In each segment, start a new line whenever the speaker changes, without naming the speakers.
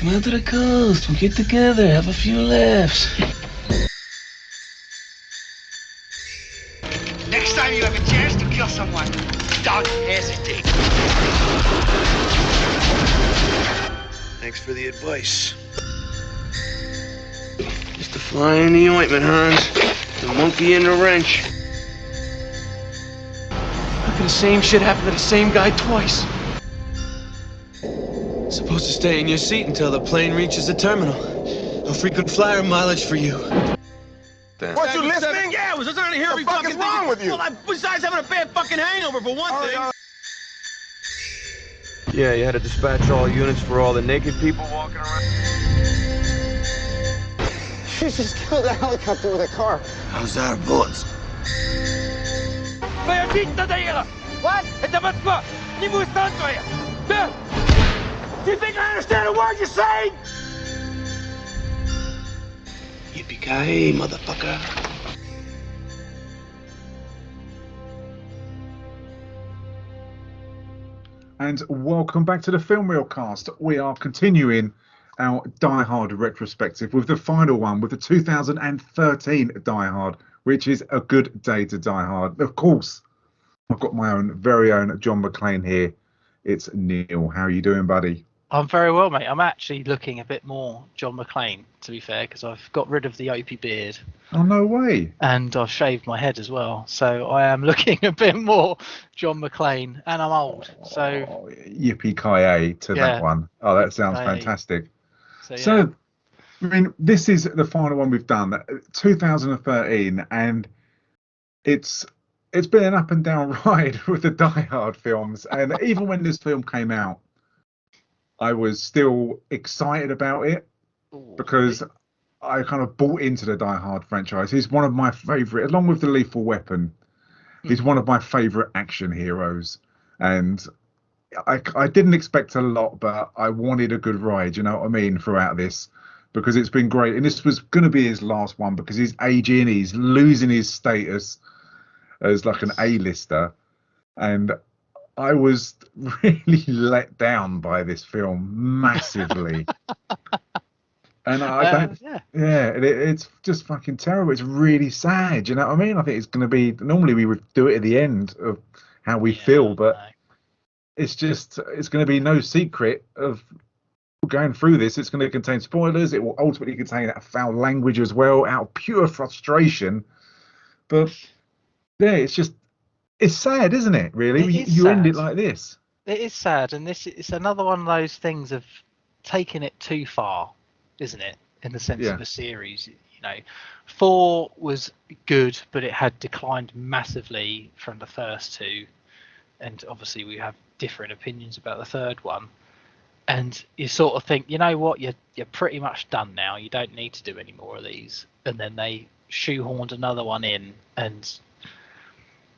Come out to the coast. We'll get together, have a few laughs.
Next time you have a chance to kill someone, don't hesitate.
Thanks for the advice.
Just the fly in the ointment, Hans. The monkey in the wrench. How could the same shit happen to the same guy twice? Supposed to stay in your seat until the plane reaches the terminal. No frequent flyer mileage for you.
Damn. Weren't you listening?
Yeah, I was listening to hear
every fucking thing. What the fuck is wrong with you?
Well, besides having a bad fucking hangover, for one thing.
Yeah, you had to dispatch all units for all the naked people walking around.
She just killed a helicopter with a car.
How's our bullets?
What? Это Москва! Не будет станция! Да! Do you think I understand a word you're saying?
Yippee-ki-yay, motherfucker.
And welcome back to the Film Reel Cast. We are continuing our Die Hard retrospective with the final one, with the 2013 Die Hard, which is A Good Day to Die Hard. Of course, I've got my own very own John McClane here. It's Neil. How are you doing, buddy?
I'm very well, mate. I'm actually looking a bit more John McClane, to be fair, because I've got rid of the Opie beard.
Oh, no way.
And I've shaved my head as well. So I am looking a bit more John McClane, and I'm old. So
yippee-ki-yay to that one. Oh, that sounds fantastic. So, I mean, this is the final one we've done, 2013, and it's been an up and down ride with the Die Hard films. And even when this film came out, I was still excited about it because I kind of bought into the Die Hard franchise. He's one of my favorite, along with the Lethal Weapon. He's one of my favorite action heroes, and I didn't expect a lot, but I wanted a good ride. You know what I mean? Throughout this, because it's been great, and this was going to be his last one because he's aging, he's losing his status as like an A-lister, and I was really let down by this film massively. And it's just fucking terrible. It's really sad. You know what I mean? I think it's going to be, normally we would do it at the end of how we feel, but it's going to be no secret of going through this. It's going to contain spoilers. It will ultimately contain foul language as well, out of pure frustration. But yeah, it's sad, isn't it? Really, you end it like this.
It is sad, and it's another one of those things of taking it too far, isn't it? In the sense of a series, you know, 4 was good, but it had declined massively from the first two, and obviously we have different opinions about the third one. And you sort of think, you know what, you're pretty much done now. You don't need to do any more of these. And then they shoehorned another one in, and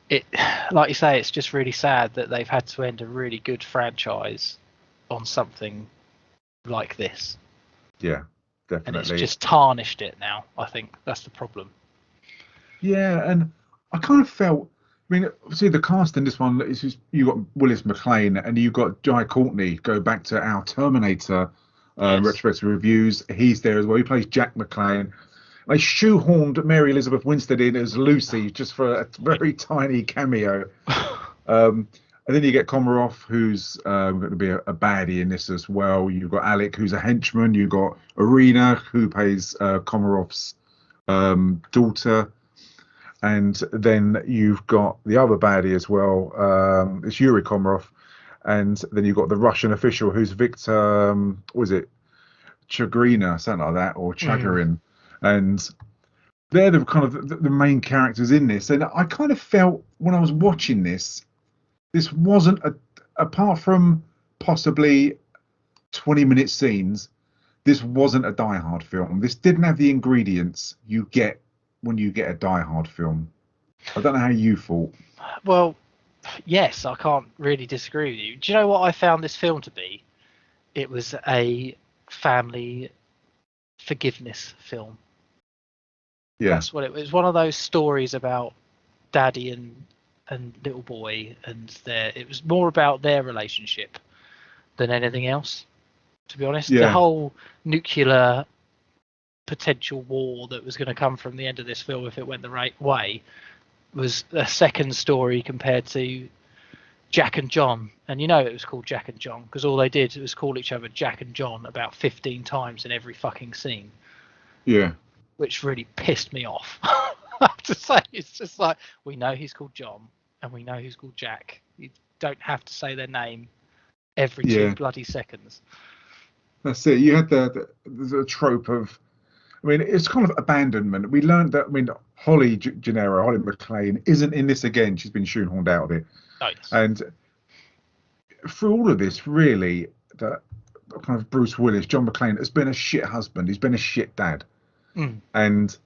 it, like you say, it's just really sad that they've had to end a really good franchise on something like this.
Yeah, definitely.
And it's just tarnished it now. I think that's the problem.
Yeah, and I kind of felt, I mean, obviously the cast in this one is just, you got Willis McClane and you got Jai Courtney. Go back to our Terminator retrospective reviews. He's there as well. He plays Jack McClane. They shoehorned Mary Elizabeth Winstead in as Lucy just for a very tiny cameo. And then you get Komarov, who's going to be a baddie in this as well. You've got Alec, who's a henchman. You've got Irina, who plays Komarov's daughter. And then you've got the other baddie as well. It's Yuri Komarov. And then you've got the Russian official, who's Victor, was it Chagrina, something like that, or Chagarin. And they're the kind of the main characters in this. And I kind of felt when I was watching this wasn't, apart from possibly 20-minute scenes, this wasn't a Die Hard film. This didn't have the ingredients you get when you get a Die Hard film. I don't know how you thought.
Well, yes, I can't really disagree with you. Do you know what I found this film to be? It was a family forgiveness film.
Yeah,
that's what it was. One of those stories about daddy and little boy, and it was more about their relationship than anything else. to be honest. The whole nuclear potential war that was going to come from the end of this film if it went the right way was a second story compared to Jack and John. And it was called Jack and John because all they did was call each other Jack and John about 15 times in every fucking scene.
Yeah.
Which really pissed me off. I have to say, it's just like, we know he's called John and we know he's called Jack. You don't have to say their name every 2 bloody seconds.
That's it. You had the trope of, I mean, it's kind of abandonment. We learned that, I mean, Holly McClane, isn't in this again. She's been shoehorned out of it.
Oh, yes.
And through all of this, really, that kind of Bruce Willis, John McClane, has been a shit husband. He's been a shit dad. And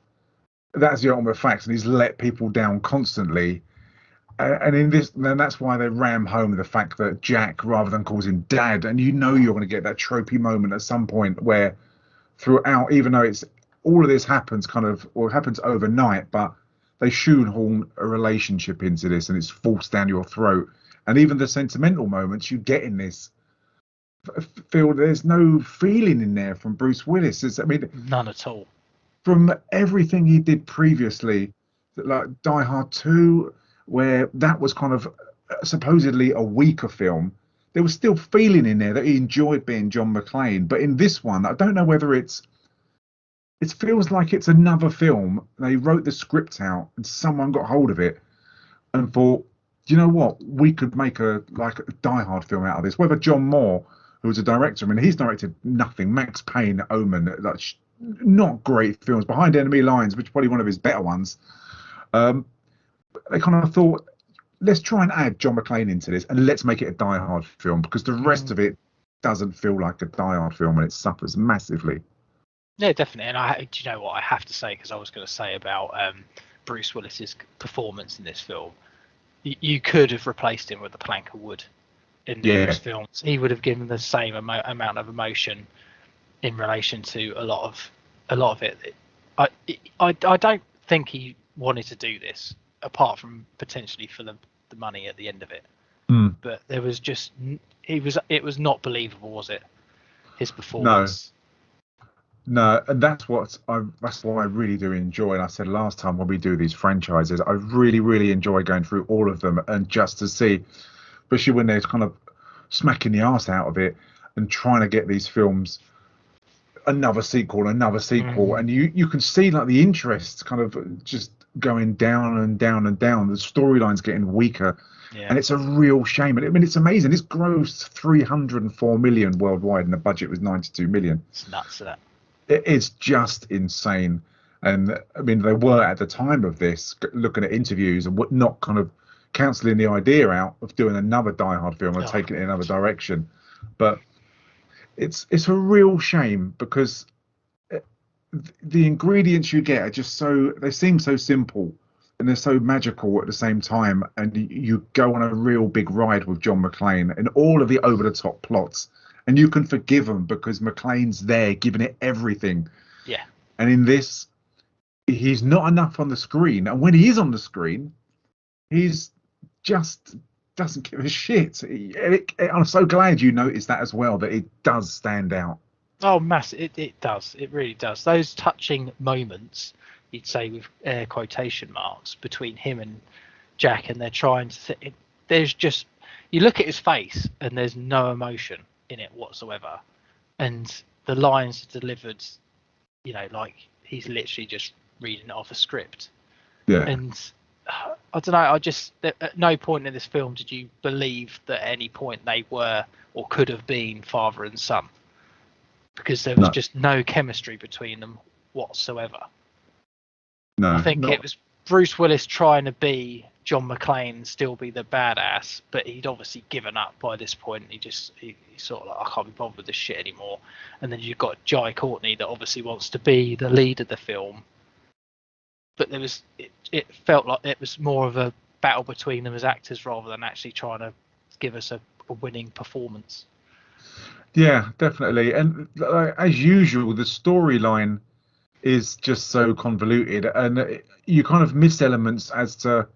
that's the ultimate fact. And he's let people down constantly. And in this, then that's why they ram home the fact that Jack, rather than calls him dad, and you're going to get that tropey moment at some point where throughout, even though it's all of this happens happens overnight, but they shoehorn a relationship into this and it's forced down your throat. And even the sentimental moments you get in this feel there's no feeling in there from Bruce Willis.
None at all.
From everything he did previously, like Die Hard 2, where that was kind of supposedly a weaker film, there was still feeling in there that he enjoyed being John McClane. But in this one, I don't know whether it feels like it's another film. They wrote the script out and someone got hold of it and thought, you know what, we could make a Die Hard film out of this. Whether John Moore, who was a director, I mean, he's directed nothing. Max Payne, Omen, not great films. Behind Enemy Lines, which is probably one of his better ones. They kind of thought, let's try and add John McClane into this and let's make it a Die Hard film, because the rest of it doesn't feel like a Die Hard film and it suffers massively.
Yeah, definitely. And do you know what I have to say, because I was going to say about Bruce Willis's performance in this film, you could have replaced him with a plank of wood in these films. He would have given the same amount of emotion in relation to a lot of it. I don't think he wanted to do this, apart from potentially for the money at the end of it. But there was just it was not believable, was it? His performance.
No, and that's what I really do enjoy. And I said last time when we do these franchises, I really, really enjoy going through all of them and just to see, especially when they're kind of smacking the arse out of it and trying to get these films another sequel, and you can see like the interest kind of just going down and down and down. The storyline's getting weaker, and it's a real shame. I mean, it's amazing. It's grossed 304 million worldwide, and the budget was 92 million.
It's nuts, that.
It's just insane. And I mean, they were at the time of this looking at interviews and not kind of cancelling the idea out of doing another Die Hard film and taking it in another direction. But it's a real shame, because the ingredients you get are just they seem so simple and they're so magical at the same time. And you go on a real big ride with John McClane and all of the over the top plots. And you can forgive him because McClane's there giving it everything.
Yeah. And
in this, he's not enough on the screen. And when he is on the screen, he's just doesn't give a shit. I'm so glad you noticed that as well, that it does stand out.
Oh, it does. It really does. Those touching moments, you'd say with air quotation marks, between him and Jack, and they're trying to... There's just... You look at his face and there's no emotion in it whatsoever, and the lines are delivered, like he's literally just reading it off a script. And I don't know, at no point in this film did you believe that at any point they were or could have been father and son, because there was just no chemistry between them whatsoever. I think it was Bruce Willis trying to be John McClane, still be the badass, but he'd obviously given up by this point. He sort of like, I can't be bothered with this shit anymore. And then you've got Jai Courtney that obviously wants to be the lead of the film, but it felt like it was more of a battle between them as actors rather than actually trying to give us a winning performance.
Yeah, definitely. And as usual, the storyline is just so convoluted, and you kind of miss elements as to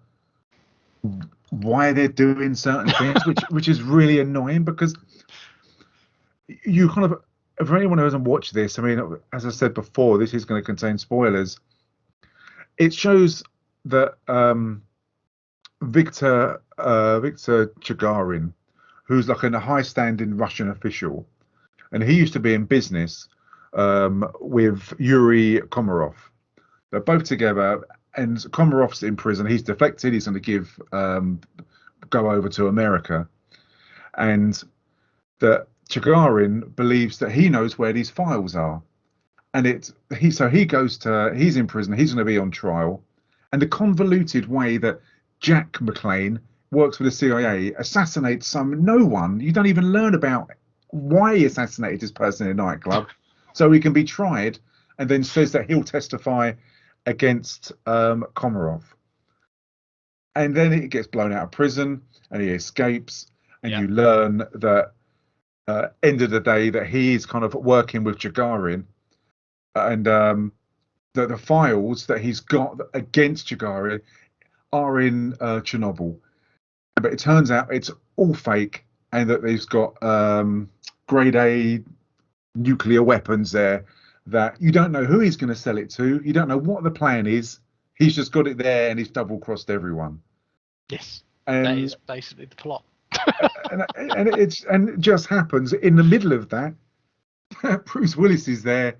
why they're doing certain things, which is really annoying, because you kind of for anyone who hasn't watched this, I mean, as I said before, this is going to contain spoilers. It shows that Victor Chigarin, who's like a high-standing Russian official, and he used to be in business with Yuri Komarov. They're both together, and Komarov's in prison. He's defected. He's going to go over to America, and that Chigarin believes that he knows where these files are, and he's in prison. He's going to be on trial, and the convoluted way that Jack McClane works for the CIA, assassinates no one. You don't even learn about why he assassinated this person in a nightclub, so he can be tried, and then says that he'll testify against Komarov. And then he gets blown out of prison, and he escapes, and you learn that end of the day that he is kind of working with Chigarin, and that the files that he's got against Chigarin are in Chernobyl, but it turns out it's all fake, and that he's got grade A nuclear weapons there that you don't know who he's going to sell it to. You don't know what the plan is. He's just got it there, and he's double-crossed everyone.
Yes,
and
that is basically the plot.
and it just happens in the middle of that. Bruce Willis is there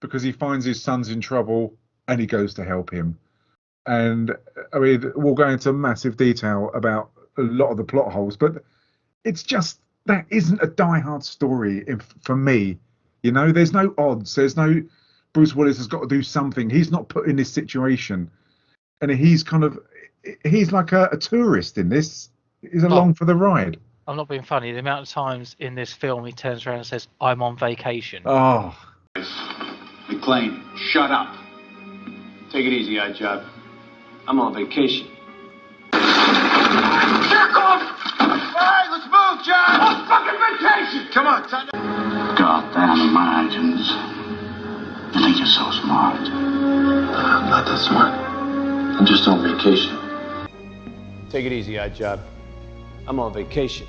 because he finds his son's in trouble, and he goes to help him. And I mean, we'll go into massive detail about a lot of the plot holes, but it's just that isn't a die-hard story for me. You know, there's no odds. There's no Bruce Willis has got to do something. He's not put in this situation, and he's like a tourist in this. He's along for the ride.
I'm not being funny. The amount of times in this film he turns around and says, "I'm on vacation."
Oh,
McClane, shut up. Take it easy, Job. I'm on vacation.
Jerk off! All right, let's move, John! On fucking vacation! Come on, time to...
Goddamn Americans. You think you're so smart?
I'm not that smart. I'm just on vacation.
Take it easy, Job. I'm on vacation.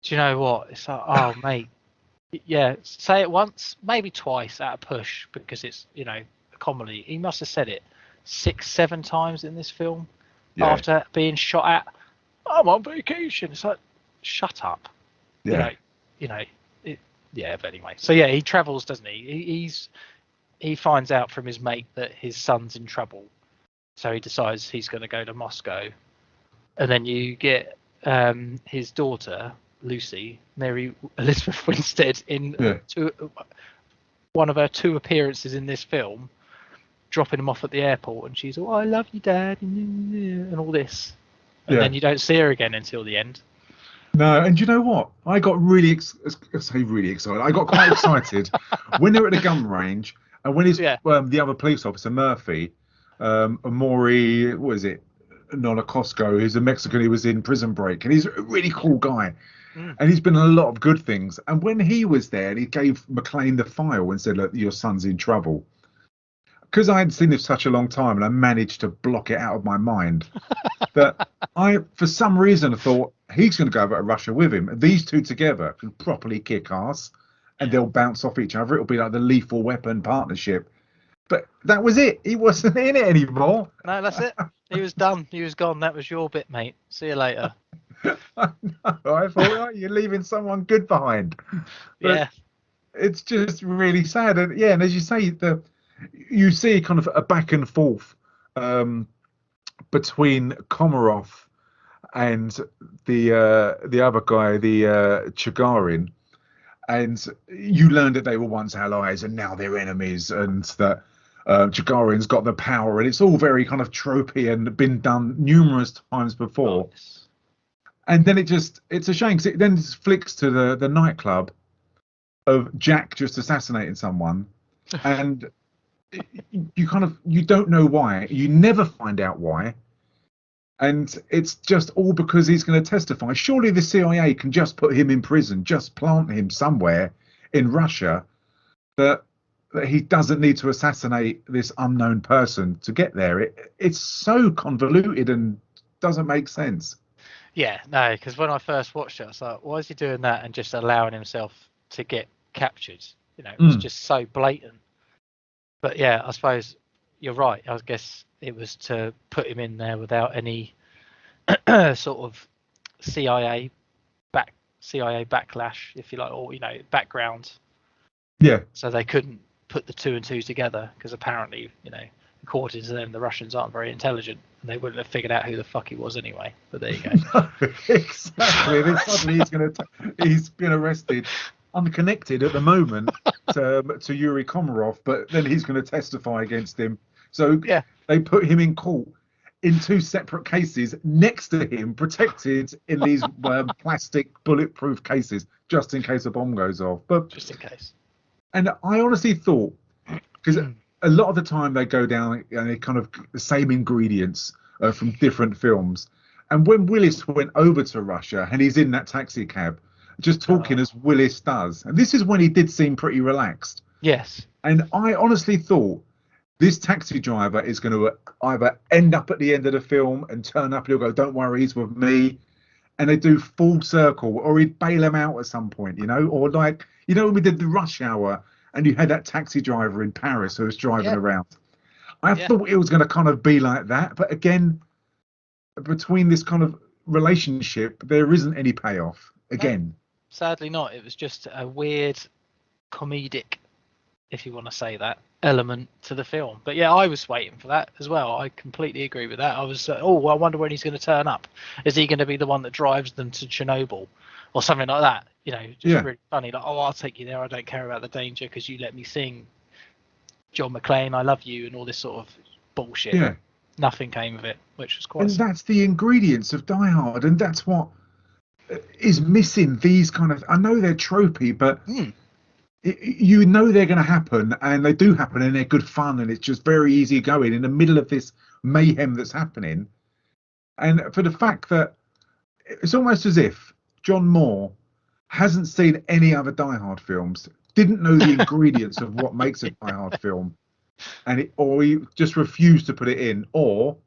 Do you know what? It's like, oh, mate. Yeah, say it once, maybe twice at a push, because it's, you know, a comedy. He must have said it 6-7 times in this film after being shot at. I'm on vacation. It's like, shut up.
Yeah.
You know. But anyway. So yeah, he travels, doesn't he? He finds out from his mate that his son's in trouble, so he decides he's going to go to Moscow, and then you get his daughter Lucy, Mary Elizabeth Winstead, in one of her 2 appearances in this film, dropping him off at the airport, and she's, "Oh, I love you, Dad," and all this, and then you don't see her again until the end.
No, and you know what? I got really excited. I got quite excited when they were at the gun range, and when the other police officer Murphy, Amaury, what is it? Nolasco, who's a Mexican who was in Prison Break, and he's a really cool guy, and he's been in a lot of good things. And when he was there, and he gave McClane the file and said, "Look, your son's in trouble." Because I hadn't seen this such a long time, and I managed to block it out of my mind, that I, for some reason, thought he's going to go over to Russia with him. These two together can properly kick ass, and they'll bounce off each other. It'll be like the Lethal Weapon partnership. But that was it. He wasn't in it anymore.
No, that's it. He was done. He was gone. That was your bit, mate. See you later.
I thought, oh, you're leaving someone good behind. But it's just really sad. And and as you say, you see kind of a back and forth between Komarov and the other guy, the Chigarin, and you learn that they were once allies and now they're enemies, and that Chigarin's got the power, and it's all very kind of tropey and been done numerous times before. Nice. And then it's a shame, because it then flicks to the nightclub of Jack just assassinating someone, and you don't know why. You never find out why. And it's just all because he's going to testify. Surely the CIA can just put him in prison, just plant him somewhere in Russia, that he doesn't need to assassinate this unknown person to get there. It's so convoluted and doesn't make sense.
Yeah, no, because when I first watched it, I was like, why is he doing that and just allowing himself to get captured. You know, it was just so blatant. But yeah, I suppose you're right. I guess it was to put him in there without any sort of CIA backlash, if you like, or background.
Yeah.
So they couldn't put the 2 and 2 together because apparently, according to them, the Russians aren't very intelligent and they wouldn't have figured out who the fuck he was anyway. But there you go.
No, exactly. Then suddenly he's been arrested, unconnected at the moment to Yuri Komarov, but then he's going to testify against him. So they put him in court in 2 separate cases next to him, protected in these plastic bulletproof cases, just in case a bomb goes off. But
just in case.
And I honestly thought, because a lot of the time they go down and they kind of the same ingredients from different films. And when Willis went over to Russia and he's in that taxi cab, just talking as Willis does, and this is when he did seem pretty relaxed.
Yes.
And I honestly thought this taxi driver is going to either end up at the end of the film and turn up and he'll go, "Don't worry, he's with me." And they do full circle, or he'd bail him out at some point, or like, when we did the Rush Hour and you had that taxi driver in Paris who was driving around. I thought it was going to kind of be like that. But again, between this kind of relationship, there isn't any payoff again.
No, sadly not. It was just a weird comedic, if you want to say that, element to the film. But yeah, I was waiting for that as well. I completely agree with that. I was, I wonder when he's going to turn up. Is he going to be the one that drives them to Chernobyl or something like that? Really funny. Like, I'll take you there. I don't care about the danger because you let me sing John McClane, I love you, and all this sort of bullshit.
Yeah.
Nothing came of it, which was quite.
And that's the ingredients of Die Hard, and that's what is missing. These kind of, I know they're tropey, but they're going to happen, and they do happen, and they're good fun, and it's just very easy going in the middle of this mayhem that's happening. And for the fact that it's almost as if John Moore hasn't seen any other Die Hard films, didn't know the ingredients of what makes a Die Hard film, or he just refused to put it in, or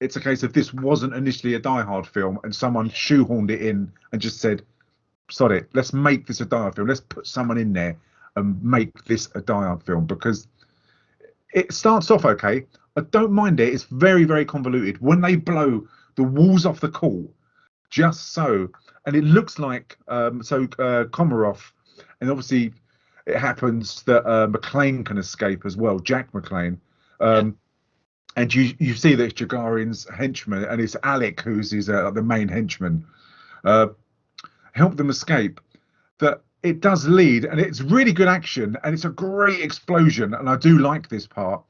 it's a case of this wasn't initially a Die Hard film and someone shoehorned it in and just said, "Sod it, let's make this a Die Hard film. Let's put someone in there and make this a Die Hard film," because it starts off okay. I don't mind it. It's very, very convoluted. When they blow the walls off the court, just so, and it looks like Komarov, and obviously it happens that McClane can escape as well, Jack McClane. And you see that it's Gagarin's henchman, and it's Alec who's the main henchman. Help them escape. That it does lead, and it's really good action, and it's a great explosion, and I do like this part.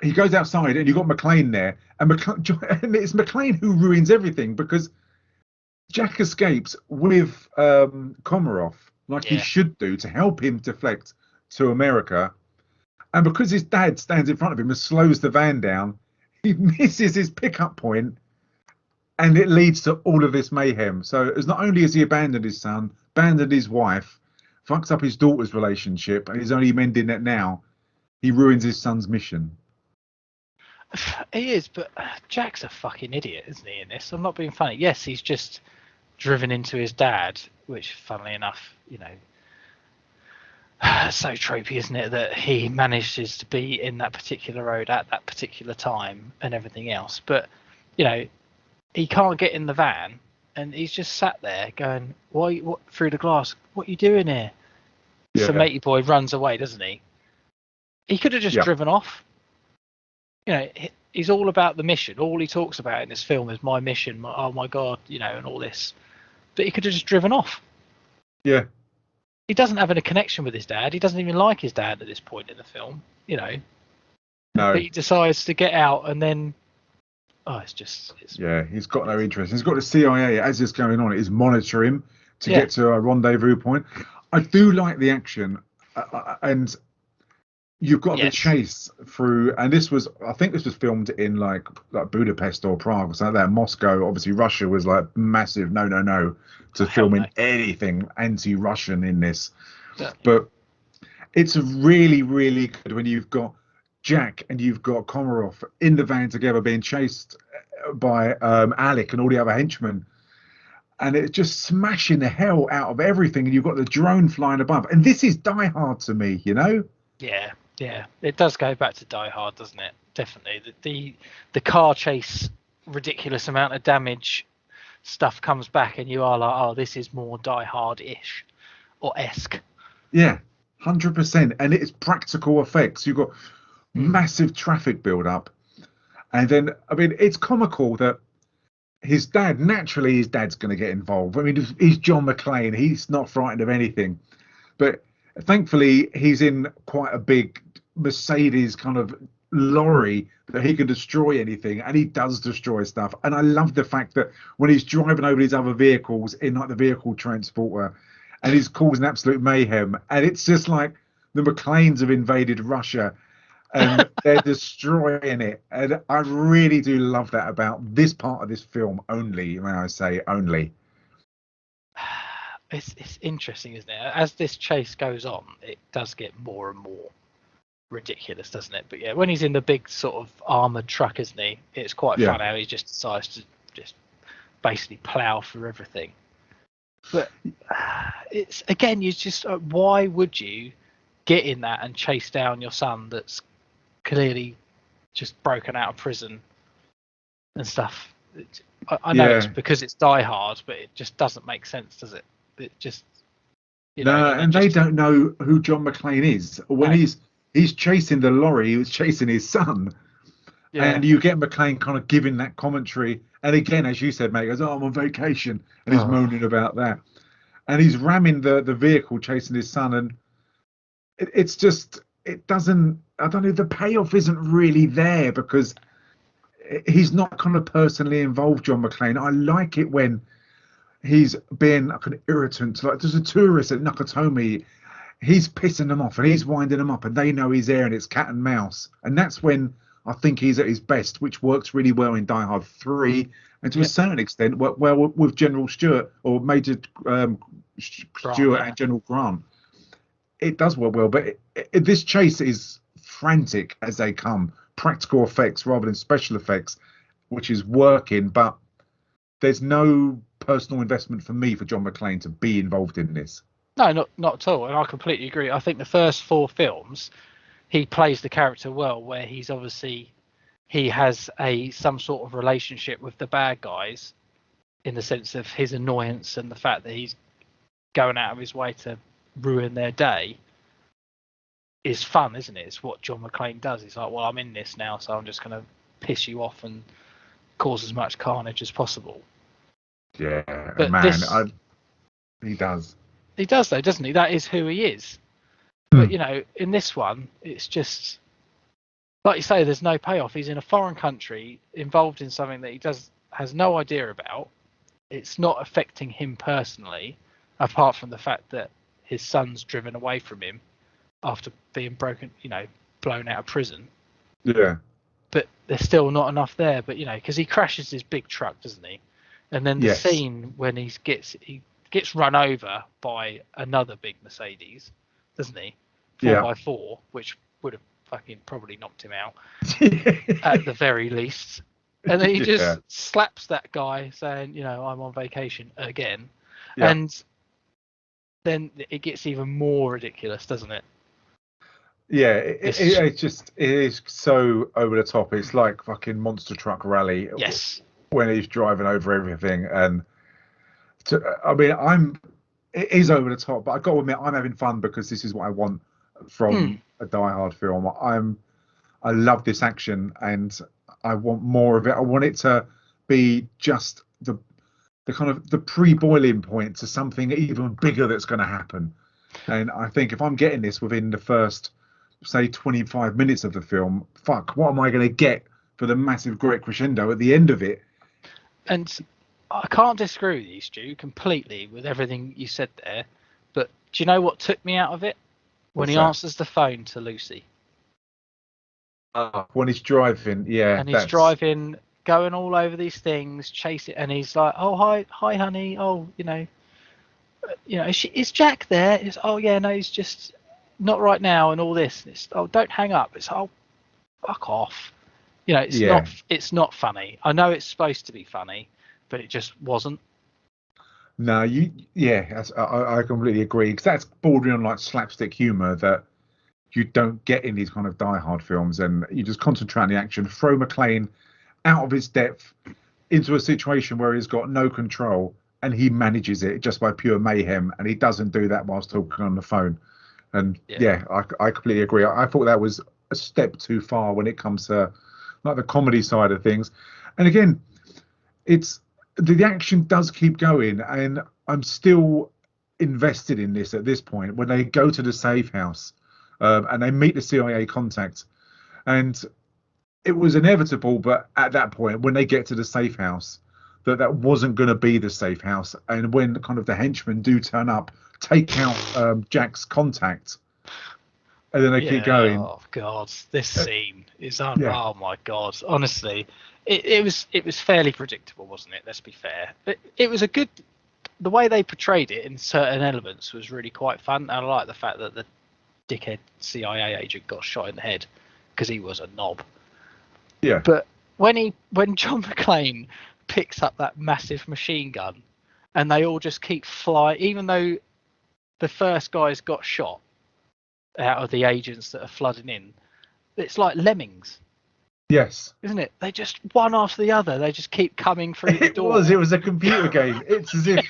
He goes outside, and you've got McClane there, and it's McClane who ruins everything, because Jack escapes with Komarov, like he should do, to help him deflect to America. And because his dad stands in front of him and slows the van down, he misses his pickup point, and it leads to all of this mayhem. So it's not only has he abandoned his son, abandoned his wife, fucks up his daughter's relationship, and he's only mending it now, he ruins his son's mission.
He is, but Jack's a fucking idiot, isn't he, in this? I'm not being funny. Yes, he's just driven into his dad, which, funnily enough, so tropey, isn't it, that he manages to be in that particular road at that particular time and everything else. But, he can't get in the van, and he's just sat there going, "Why? What through the glass? What are you doing here?" Yeah. So matey boy runs away, doesn't he? He could have just driven off. He's all about the mission. All he talks about in this film is my mission. Oh my God, and all this. But he could have just driven off.
Yeah.
He doesn't have any connection with his dad. He doesn't even like his dad at this point in the film. No. But he decides to get out, and then,
he's got no interest. He's got the CIA as it's going on. It is monitor him to get to a rendezvous point. I do like the action, and you've got the chase through, and I think this was filmed in like Budapest or Prague or something like that. Moscow, obviously Russia was like massive no to filming anything anti-Russian in this. Yeah. But it's really, really good when you've got Jack and you've got Komarov in the van together being chased by Alec and all the other henchmen. and it's just smashing the hell out of everything, and you've got the drone flying above, and this is Die Hard to me, you know.
Yeah, it does go back to Die Hard, doesn't it? Definitely. The car chase, ridiculous amount of damage stuff comes back, and you are like, oh, this is more Die Hard-ish or esque.
Yeah, 100%, and it's practical effects. You've got massive traffic build up, and then I mean, it's comical that his dad's going to get involved. I mean, he's John McClane. He's not frightened of anything, but thankfully he's in quite a big Mercedes kind of lorry that he can destroy anything, and he does destroy stuff. And I love the fact that when he's driving over these other vehicles in like the vehicle transporter, and he's causing absolute mayhem, and it's just like the McClanes have invaded Russia and they're destroying it. And I really do love that about this part of this film only, may I say, only.
It's interesting, isn't it? As this chase goes on, it does get more and more ridiculous, doesn't it? But yeah, when he's in the big sort of armored truck, isn't he? It's quite fun how he just decides to just basically plow through everything. But it's again, you just why would you get in that and chase down your son that's clearly just broken out of prison and stuff? I know it's because it's Die Hard, but it just doesn't make sense, does it? It just
and they don't know who John McClane is. When he's chasing the lorry, he was chasing his son. And you get McClane kind of giving that commentary, and again, as you said, mate, he goes, "Oh, I'm on vacation," and he's moaning about that, and he's ramming the vehicle chasing his son, and it's just, it doesn't, I don't know, the payoff isn't really there because he's not kind of personally involved, John McClane. I like it when he's being like an irritant, like there's a tourist at Nakatomi, he's pissing them off and he's winding them up, and they know he's there, and it's cat and mouse, and that's when I think he's at his best, which works really well in Die Hard 3, and to a certain extent, well with General Stewart or Major Stewart and General Grant. It does work well, but this chase is frantic as they come. Practical effects rather than special effects, which is working, but there's no personal investment for me for John McClane to be involved in this.
No, not at all, and I completely agree. I think the first 4 films, he plays the character well, where he's obviously, he has some sort of relationship with the bad guys in the sense of his annoyance and the fact that he's going out of his way to ruin their day is fun, isn't it? It's what John McClane does. He's like, well, I'm in this now, so I'm just going to piss you off and cause as much carnage as possible.
Yeah,
but
man, he does.
He does, though, doesn't he? That is who he is. But, you know, in this one, it's just, like you say, there's no payoff. He's in a foreign country, involved in something that he has no idea about. It's not affecting him personally, apart from the fact that his son's driven away from him after being blown out of prison.
Yeah.
But there's still not enough there. But, because he crashes his big truck, doesn't he? And then the scene when he gets run over by another big Mercedes, doesn't he? 4x4, which would have fucking probably knocked him out at the very least. And then he just slaps that guy saying, I'm on vacation again. Yeah. And then it gets even more ridiculous, doesn't it?
Yeah, it is so over the top. It's like fucking Monster Truck Rally.
Yes.
When he's driving over everything. And it is over the top, but I've got to admit, I'm having fun because this is what I want from a Die Hard film. I love this action and I want more of it. I want it to be just the kind of the pre-boiling point to something even bigger that's going to happen. And I think if I'm getting this within the first, say, 25 minutes of the film, what am I going to get for the massive great crescendo at the end of it?
And I can't disagree with you, Stu, completely with everything you said there. But do you know what took me out of it? When he answers the phone to Lucy.
When he's driving, yeah.
And he's driving, going all over these things, chasing, and he's like, "Oh, hi, honey. Oh, is Jack there?" It's, "Oh, yeah, no, he's just not right now," and all this. And it's, "Oh, don't hang up." It's, "Oh, fuck off." It's not funny. I know it's supposed to be funny, but it just wasn't.
No, I completely agree, because that's bordering on like slapstick humor that you don't get in these kind of Die Hard films, and you just concentrate on the action, throw McClane out of his depth into a situation where he's got no control, and he manages it just by pure mayhem, and he doesn't do that whilst talking on the phone. And I completely agree. I thought that was a step too far when it comes to like the comedy side of things. And again, it's the action does keep going, and I'm still invested in this at this point when they go to the safe house, and they meet the CIA contact, and it was inevitable. But at that point, when they get to the safe house, that wasn't going to be the safe house, and when kind of the henchmen do turn up, take out Jack's contact, and then they keep going.
Oh God, this scene is oh my God, honestly. It was fairly predictable, wasn't it? Let's be fair. But it was the way they portrayed it in certain elements was really quite fun. And I like the fact that the dickhead CIA agent got shot in the head because he was a knob.
Yeah.
But when John McClane picks up that massive machine gun, and they all just keep flying, even though the first guys got shot out of the agents that are flooding in, it's like lemmings.
Yes.
Isn't it? They just one after the other. They just keep coming through the door.
It was a computer game. It's as if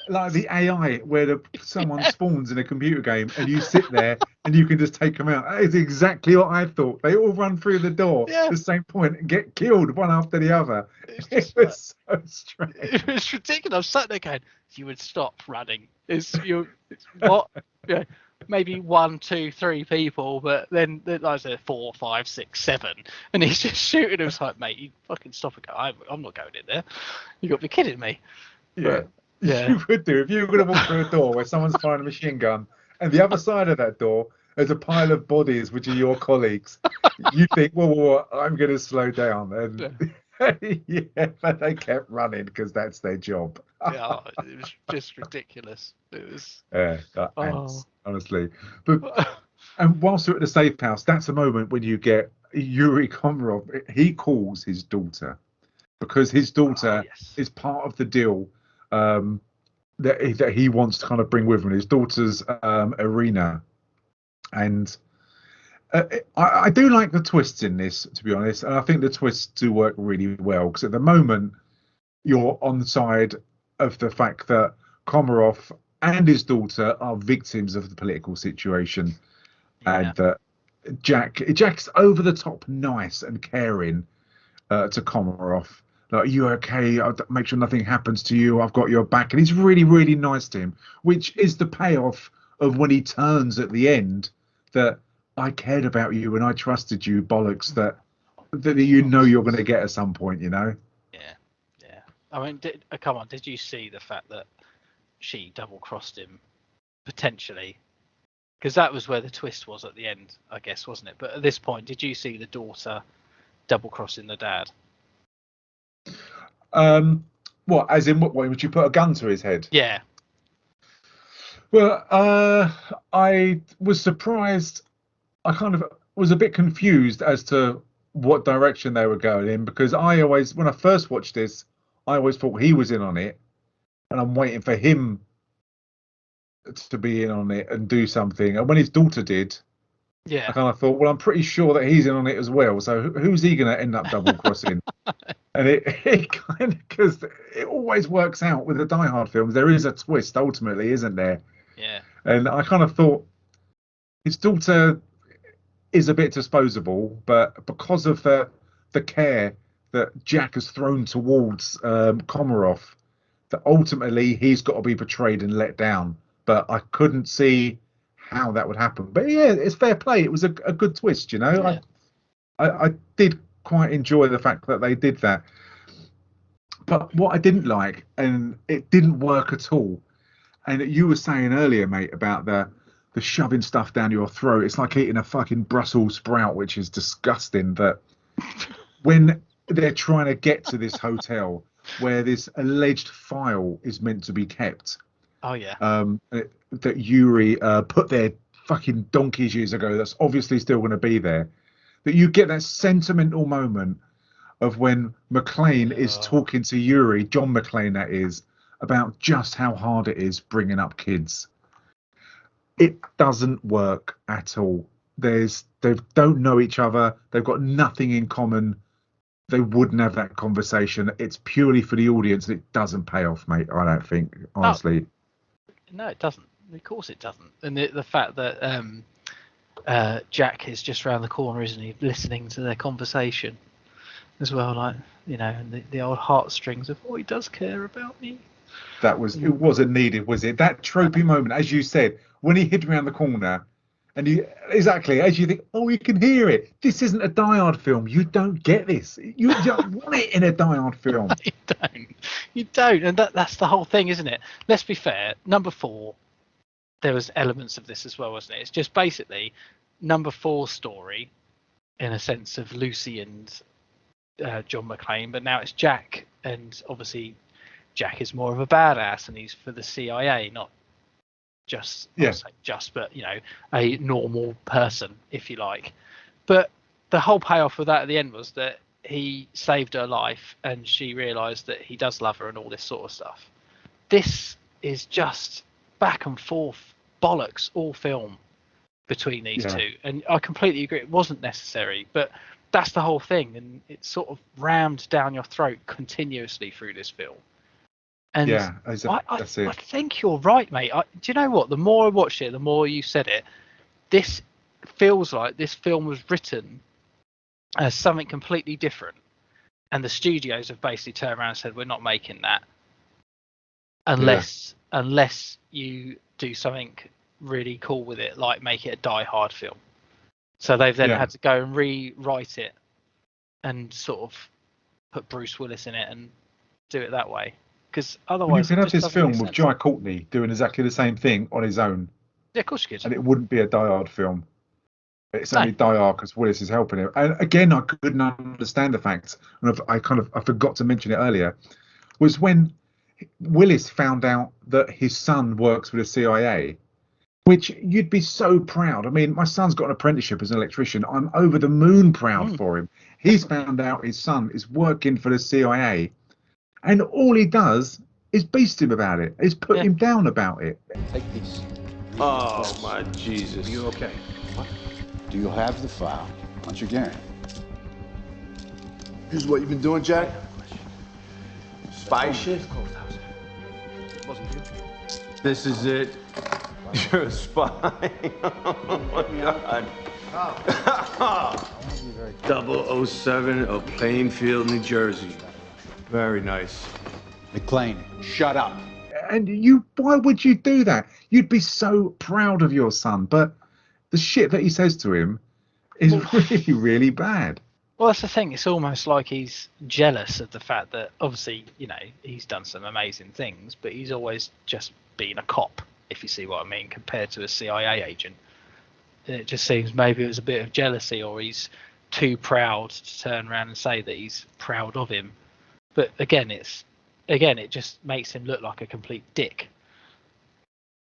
like the AI where someone spawns in a computer game and you sit there and you can just take them out. That is exactly what I thought. They all run through the door at the same point and get killed one after the other. It was so strange.
It was ridiculous. I'm sat there going, you would stop running. It's what? Yeah. Maybe 1, 2, 3 people, but then like I said, 4, 5, 6, 7, and he's just shooting. It was like, mate, you fucking stop and go. I'm not going in there. You got to be kidding me.
Yeah, you would do if you were going to walk through a door where someone's firing a machine gun, and the other side of that door there's a pile of bodies which are your colleagues. You think, well, I'm going to slow down, and but they kept running because that's their job.
It was just ridiculous. It was
ants, honestly. But and whilst you're at the safe house, that's a moment when you get Yuri Komarov. He calls his daughter because his daughter is part of the deal that he wants to kind of bring with him. His daughter's Irina, and I do like the twists in this, to be honest, and I think the twists do work really well because at the moment you're on the side of the fact that Komarov and his daughter are victims of the political situation, and that Jack's over the top nice and caring to Komarov. Like, you okay? I'll make sure nothing happens to you. I've got your back, and he's really, really nice to him, which is the payoff of when he turns at the end that I cared about you and I trusted you, bollocks, that you know you're going to get at some point, you know?
Yeah. I mean, come on, did you see the fact that she double-crossed him, potentially? Because that was where the twist was at the end, I guess, wasn't it? But at this point, did you see the daughter double-crossing the dad?
What, as in what way? Would you put a gun to his head?
Yeah.
Well, I was surprised. I kind of was a bit confused as to what direction they were going in, because when I first watched this, I always thought he was in on it, and I'm waiting for him to be in on it and do something. And when his daughter did, I kind of thought, well, I'm pretty sure that he's in on it as well. So who's he going to end up double crossing? And it kind of, because it always works out with the Die Hard films. There is a twist ultimately, isn't there?
Yeah.
And I kind of thought his daughter is a bit disposable, but because of the care that Jack has thrown towards Komarov, that ultimately he's got to be betrayed and let down. But I couldn't see how that would happen. But yeah, it's fair play. It was a good twist, you know. Yeah. I did quite enjoy the fact that they did that. But what I didn't like, and it didn't work at all, and you were saying earlier, mate, about the shoving stuff down your throat. It's like eating a fucking Brussels sprout, which is disgusting. That when they're trying to get to this hotel where this alleged file is meant to be kept.
Oh yeah.
That Yuri put there fucking donkeys years ago. That's obviously still going to be there. That you get that sentimental moment of when McClane is talking to Yuri, John McClane that is, about just how hard it is bringing up kids. It doesn't work at all. They don't know each other. They've got nothing in common. They wouldn't have that conversation. It's purely for the audience, and it doesn't pay off, mate. I don't think, honestly.
No, it doesn't. Of course it doesn't. And the fact that Jack is just around the corner, isn't he, listening to their conversation as well, like, you know, and the old heartstrings of, oh, he does care about me.
It wasn't needed, was it? That tropey moment, as you said, when he hid around the corner, and exactly as you think, oh, you can hear it. This isn't a Die Hard film. You don't get this. You don't want it in a Die Hard film.
You don't, and that's the whole thing, isn't it? Let's be fair. Number 4, there was elements of this as well, wasn't it? It's just basically number 4's story, in a sense, of Lucy and John McClane, but now it's Jack, and obviously Jack is more of a badass, and he's for the CIA, not just, but, you know, a normal person, if you like. But the whole payoff of that at the end was that he saved her life, and she realised that he does love her and all this sort of stuff. This is just back and forth bollocks all film between these two, and I completely agree, it wasn't necessary, but that's the whole thing, and it's sort of rammed down your throat continuously through this film. And I think you're right, mate. Do you know what? The more I watched it, the more you said it. This feels like this film was written as something completely different, and the studios have basically turned around and said, "We're not making that unless you do something really cool with it, like make it a Die Hard film." So they've then had to go and rewrite it and sort of put Bruce Willis in it and do it that way. Because otherwise,
you could have this film with Jai Courtney doing exactly the same thing on his own.
Yeah, of course you could.
And it wouldn't be a Die Hard film. It's only Die Hard because Willis is helping him. And again, I couldn't understand the fact, and I forgot to mention it earlier, was when Willis found out that his son works for the CIA, which you'd be so proud. I mean, my son's got an apprenticeship as an electrician. I'm over the moon proud for him. He's found out his son is working for the CIA. And all he does is beast him about it. Is put him down about it.
Take these.
Oh, my Jesus.
Are you okay? What? Do you have the file? Aren't you Gary?
This is what you've been doing, Jack? Spy shit? This is it. You're a spy. Oh, my God. 007 of Plainfield, New Jersey. Very nice.
McClane, shut up.
And why would you do that? You'd be so proud of your son, but the shit that he says to him is really, really bad.
Well, that's the thing. It's almost like he's jealous of the fact that, obviously, you know, he's done some amazing things, but he's always just been a cop, if you see what I mean, compared to a CIA agent. And it just seems maybe it was a bit of jealousy, or he's too proud to turn around and say that he's proud of him. But again, it just makes him look like a complete dick.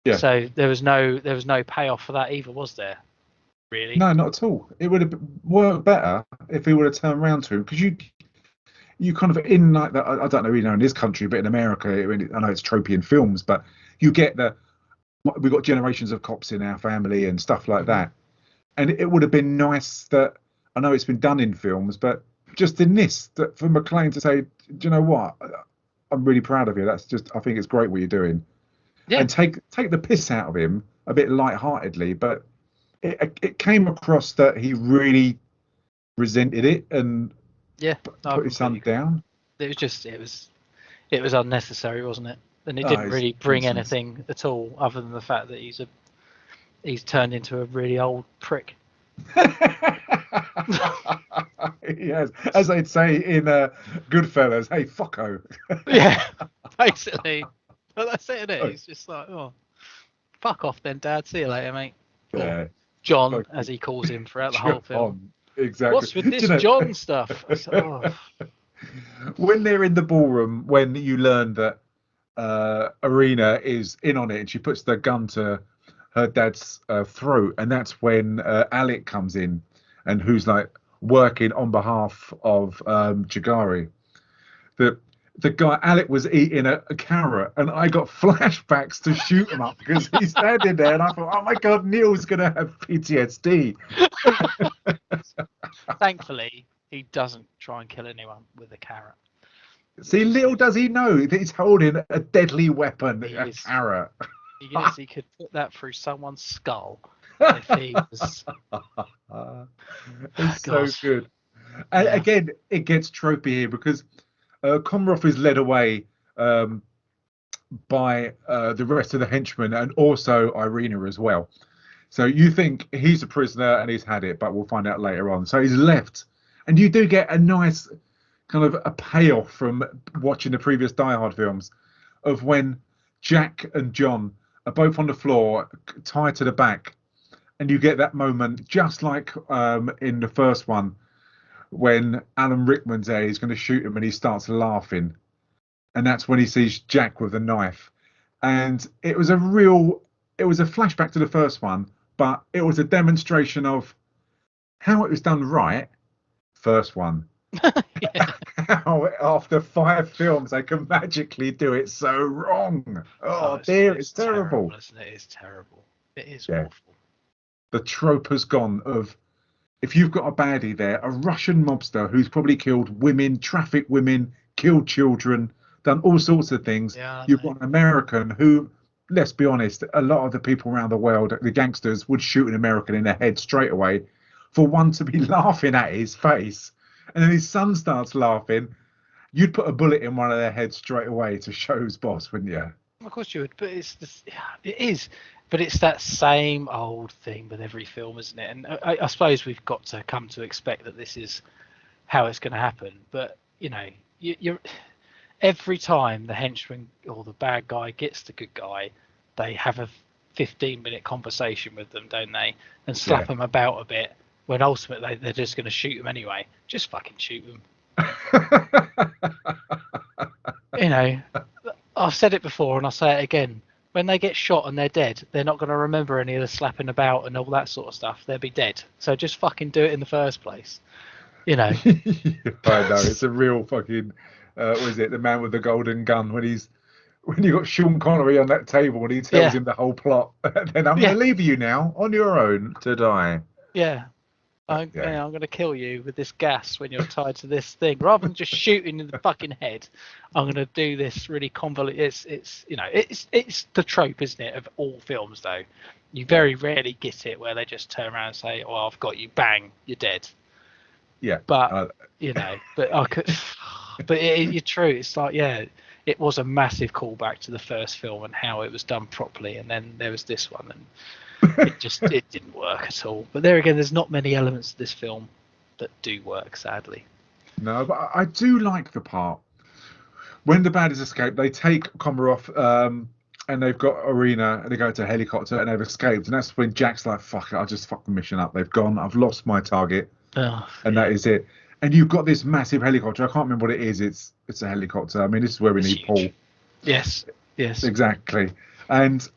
Yeah. So there was no payoff for that either, was there? Really?
No, not at all. It would have worked better if he would have turned around to him, because you kind of in like that. I don't know, you know, in this country, but in America, I know it's tropey in films, but you get we've got generations of cops in our family and stuff like that, and it would have been nice that, I know it's been done in films, but just in this, that for McClane to say, do you know what? I'm really proud of you. I think it's great what you're doing. Yeah. And take the piss out of him a bit lightheartedly, but it came across that he really resented it and put his son down.
It was unnecessary, wasn't it? And it didn't really bring anything at all, other than the fact that he's turned into a really old prick.
Yes, as they'd say in Goodfellas, hey, fucko.
Yeah, basically. But that's it, isn't it? He's just like, oh, fuck off then, Dad. See you later, mate.
Yeah.
John, as he calls him throughout the whole film.
Exactly.
What's with this John stuff?
When they're in the ballroom, when you learn that Arena is in on it, and she puts the gun to her dad's throat, and that's when Alec comes in, and who's like working on behalf of Chigari. the guy Alec was eating a carrot, and I got flashbacks to shoot him up because he's standing there, and I thought, oh my god, Neil's gonna have PTSD.
Thankfully, he doesn't try and kill anyone with a carrot.
See, little does he know that he's holding a deadly weapon, a carrot.
Yes, he could put that through someone's skull if he was.
It's so good. And again, it gets tropey here because Komarov is led away by the rest of the henchmen and also Irina as well. So you think he's a prisoner and he's had it, but we'll find out later on. So he's left, and you do get a nice kind of a payoff from watching the previous Die Hard films of when Jack and John are both on the floor tied to the back, and you get that moment just like in the first one when Alan Rickman's there, he's going to shoot him and he starts laughing, and that's when he sees Jack with the knife. And it was a flashback to the first one, but it was a demonstration of how it was done right. First one. How after 5 films they can magically do it so wrong. Oh dear, it's terrible.
Isn't it? It's terrible. It is
awful. The trope has gone of, if you've got a baddie there, a Russian mobster who's probably killed women, trafficked women, killed children, done all sorts of things. You've got an American who, let's be honest, a lot of the people around the world, the gangsters, would shoot an American in the head straight away for one to be laughing at his face. And then his son starts laughing. You'd put a bullet in one of their heads straight away to show who's boss, wouldn't you?
Of course you would, but it is. But it's that same old thing with every film, isn't it? And I suppose we've got to come to expect that this is how it's going to happen. But, you know, you're every time the henchman or the bad guy gets the good guy, they have a 15-minute conversation with them, don't they? And slap them about a bit, when ultimately they're just going to shoot them anyway. Just fucking shoot them. You know, I've said it before and I'll say it again. When they get shot and they're dead, they're not going to remember any of the slapping about and all that sort of stuff. They'll be dead. So just fucking do it in the first place. You know.
I know. It's a real fucking, what is it? The man with the golden gun when you got Sean Connery on that table and he tells him the whole plot. Then I'm going to leave you now on your own to die.
Yeah. I'm going to kill you with this gas when you're tied to this thing. Rather than just shooting in the fucking head, I'm going to do this really convoluted. It's the trope, isn't it, of all films, though. You very rarely get it where they just turn around and say, "Oh, I've got you, bang, you're dead."
Yeah.
But but I could. But you're true. It's like, it was a massive callback to the first film and how it was done properly, and then there was this one and. It didn't work at all. But there again, there's not many elements of this film that do work, sadly.
No, but I do like the part when the baddies escape. They take Komarov and they've got Irina and they go to a helicopter and they've escaped. And that's when Jack's like, fuck it, I'll just fuck the mission up. They've gone. I've lost my target. And that is it. And you've got this massive helicopter. I can't remember what it is. It's a helicopter. I mean, this is where we need Paul.
Yes.
Exactly. And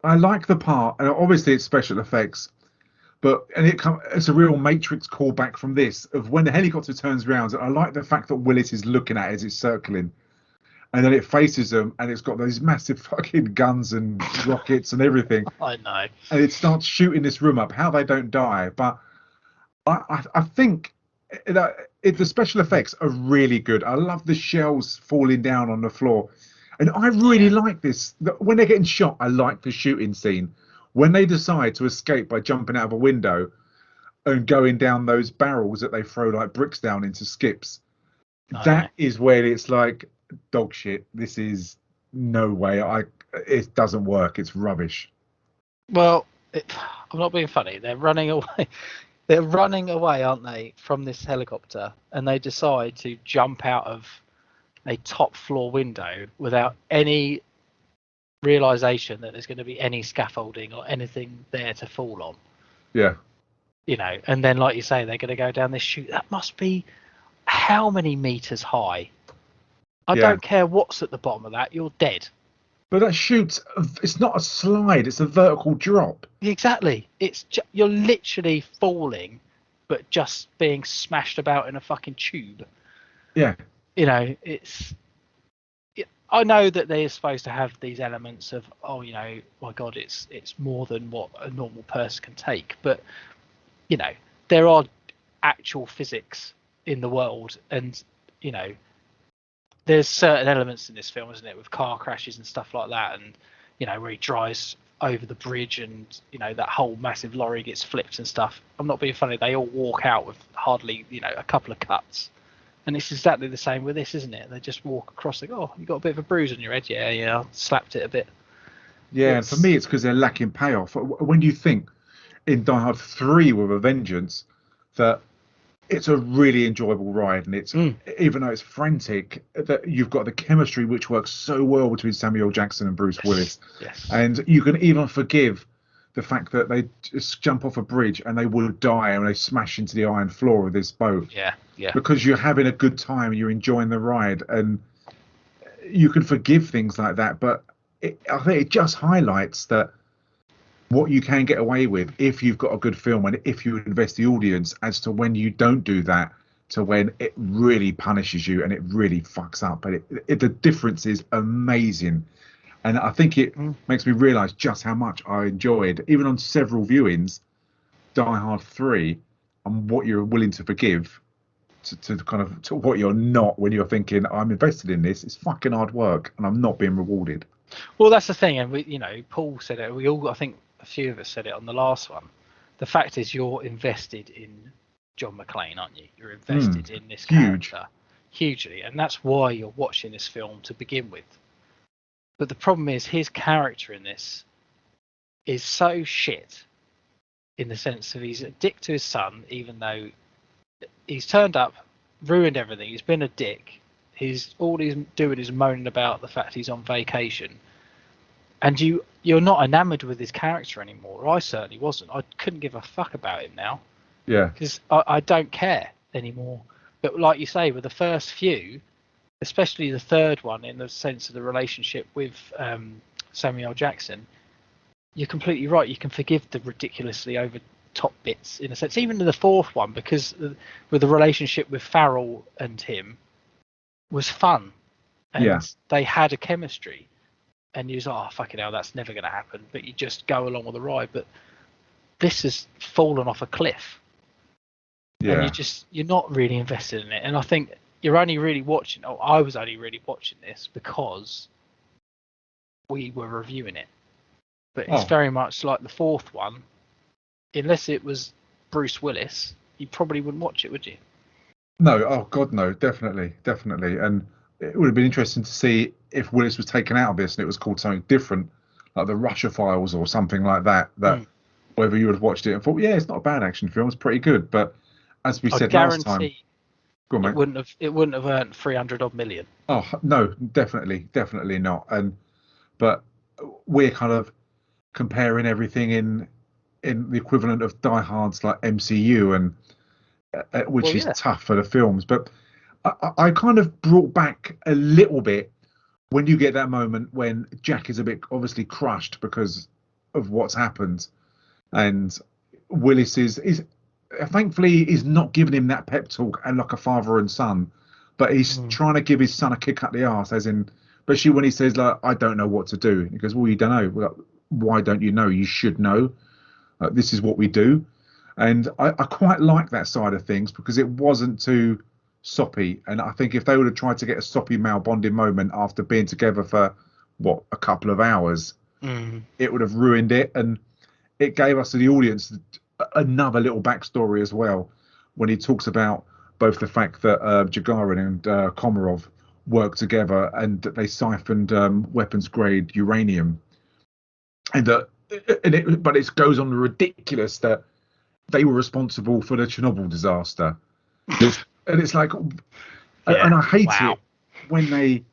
I like the part, and obviously it's special effects, but it's a real Matrix callback from this of when the helicopter turns around. And I like the fact that Willis is looking at it as it's circling, and then it faces them, and it's got those massive fucking guns and rockets and everything.
I know.
And it starts shooting this room up. How they don't die, but I think the special effects are really good. I love the shells falling down on the floor. And I really like this. When they're getting shot, I like the shooting scene. When they decide to escape by jumping out of a window and going down those barrels that they throw like bricks down into skips, that is where it's like, dog shit. This is no way. It doesn't work. It's rubbish.
Well, I'm not being funny. They're running away. They're running away, aren't they, from this helicopter? And they decide to jump out of a top floor window without any realization that there's going to be any scaffolding or anything there to fall on.
Yeah.
You know, and then like you say, they're going to go down this chute. That must be how many meters high? I don't care what's at the bottom of that. You're dead.
But that chute, it's not a slide. It's a vertical drop.
Exactly. You're literally falling, but just being smashed about in a fucking tube.
Yeah.
You know, it's I know that they're supposed to have these elements of, oh, you know, my God, it's more than what a normal person can take. But, you know, there are actual physics in the world, and, you know, there's certain elements in this film, isn't it, with car crashes and stuff like that, and, you know, where he drives over the bridge and, you know, that whole massive lorry gets flipped and stuff. I'm not being funny. They all walk out with hardly, you know, a couple of cuts. And it's exactly the same with this, isn't it? They just walk across, like, oh, you got a bit of a bruise on your head. Yeah, I slapped it a bit.
Yeah, and for me, it's because they're lacking payoff. When you think in Die Hard 3 with a Vengeance that it's a really enjoyable ride, and it's even though it's frantic, that you've got the chemistry which works so well between Samuel Jackson and Bruce Willis.
Yes.
And you can even forgive the fact that they just jump off a bridge and they will die and they smash into the iron floor of this boat.
Yeah.
Because you're having a good time and you're enjoying the ride, and you can forgive things like that. But I think it just highlights that what you can get away with if you've got a good film and if you invest the audience, as to when you don't do that, to when it really punishes you and it really fucks up. But the difference is amazing. And I think it makes me realise just how much I enjoyed, even on several viewings, Die Hard 3, and what you're willing to forgive to kind of to what you're not when you're thinking, I'm invested in this. It's fucking hard work and I'm not being rewarded.
Well, that's the thing. And, we, you know, Paul said it. We all, I think a few of us said it on the last one. The fact is you're invested in John McClane, aren't you? You're invested in this character hugely. And that's why you're watching this film to begin with. But the problem is his character in this is so shit, in the sense of he's a dick to his son, even though he's turned up, ruined everything. He's been a dick. All he's doing is moaning about the fact he's on vacation. And you're not enamored with his character anymore. I certainly wasn't. I couldn't give a fuck about him now.
Yeah.
Because I don't care anymore. But like you say, with the first few, especially the third one, in the sense of the relationship with Samuel Jackson, you're completely right. You can forgive the ridiculously over top bits, in a sense. Even in the fourth one, because with the relationship with Farrell and him was fun. And they had a chemistry. And you was like, oh, fucking hell, that's never going to happen. But you just go along with the ride. But this has fallen off a cliff. Yeah. And you're not really invested in it. And I think you're only really watching, I was only really watching this because we were reviewing it. But it's very much like the fourth one. Unless it was Bruce Willis, you probably wouldn't watch it, would you?
No, oh God, no, definitely. And it would have been interesting to see if Willis was taken out of this and it was called something different, like the Russia Files or something like that, whether you would have watched it and thought, yeah, it's not a bad action film, it's pretty good. But as we said last time, go on, mate.
It wouldn't have earned 300 odd million.
Oh no, definitely not. But we're kind of comparing everything in the equivalent of Die Hard's like MCU, and which is tough for the films. But I kind of brought back a little bit when you get that moment when Jack is a bit obviously crushed because of what's happened, and Willis is thankfully is not giving him that pep talk and like a father and son, but he's trying to give his son a kick up the arse, as in, especially when he says like, I don't know what to do. He goes, well, you don't know. Well, why don't you know? You should know. This is what we do. And I quite like that side of things because it wasn't too soppy. And I think if they would have tried to get a soppy male bonding moment after being together for a couple of hours, it would have ruined it. And it gave us, the audience, another little backstory as well, when he talks about both the fact that Gagarin and Komarov worked together and that they siphoned weapons grade uranium, and but it goes on the ridiculous that they were responsible for the Chernobyl disaster. And it's like, and I hate it when they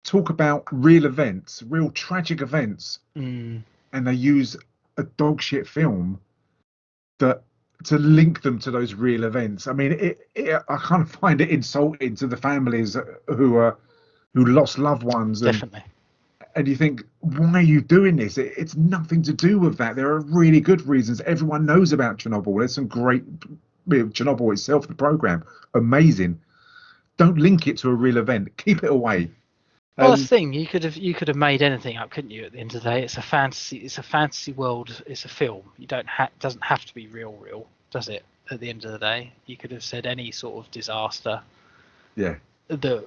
talk about real events, real tragic events, and they use a dog shit film to link them to those real events. I mean, I kind of find it insulting to the families who lost loved ones.
Definitely.
And you think, why are you doing this? It's nothing to do with that. There are really good reasons. Everyone knows about Chernobyl. There's some great, Chernobyl itself, the program, amazing. Don't link it to a real event. Keep it away.
Well, that's the thing. You could have made anything up, couldn't you? At the end of the day, it's a fantasy. It's a fantasy world. It's a film. You don't doesn't have to be real, does it? At the end of the day, you could have said any sort of disaster.
Yeah.
That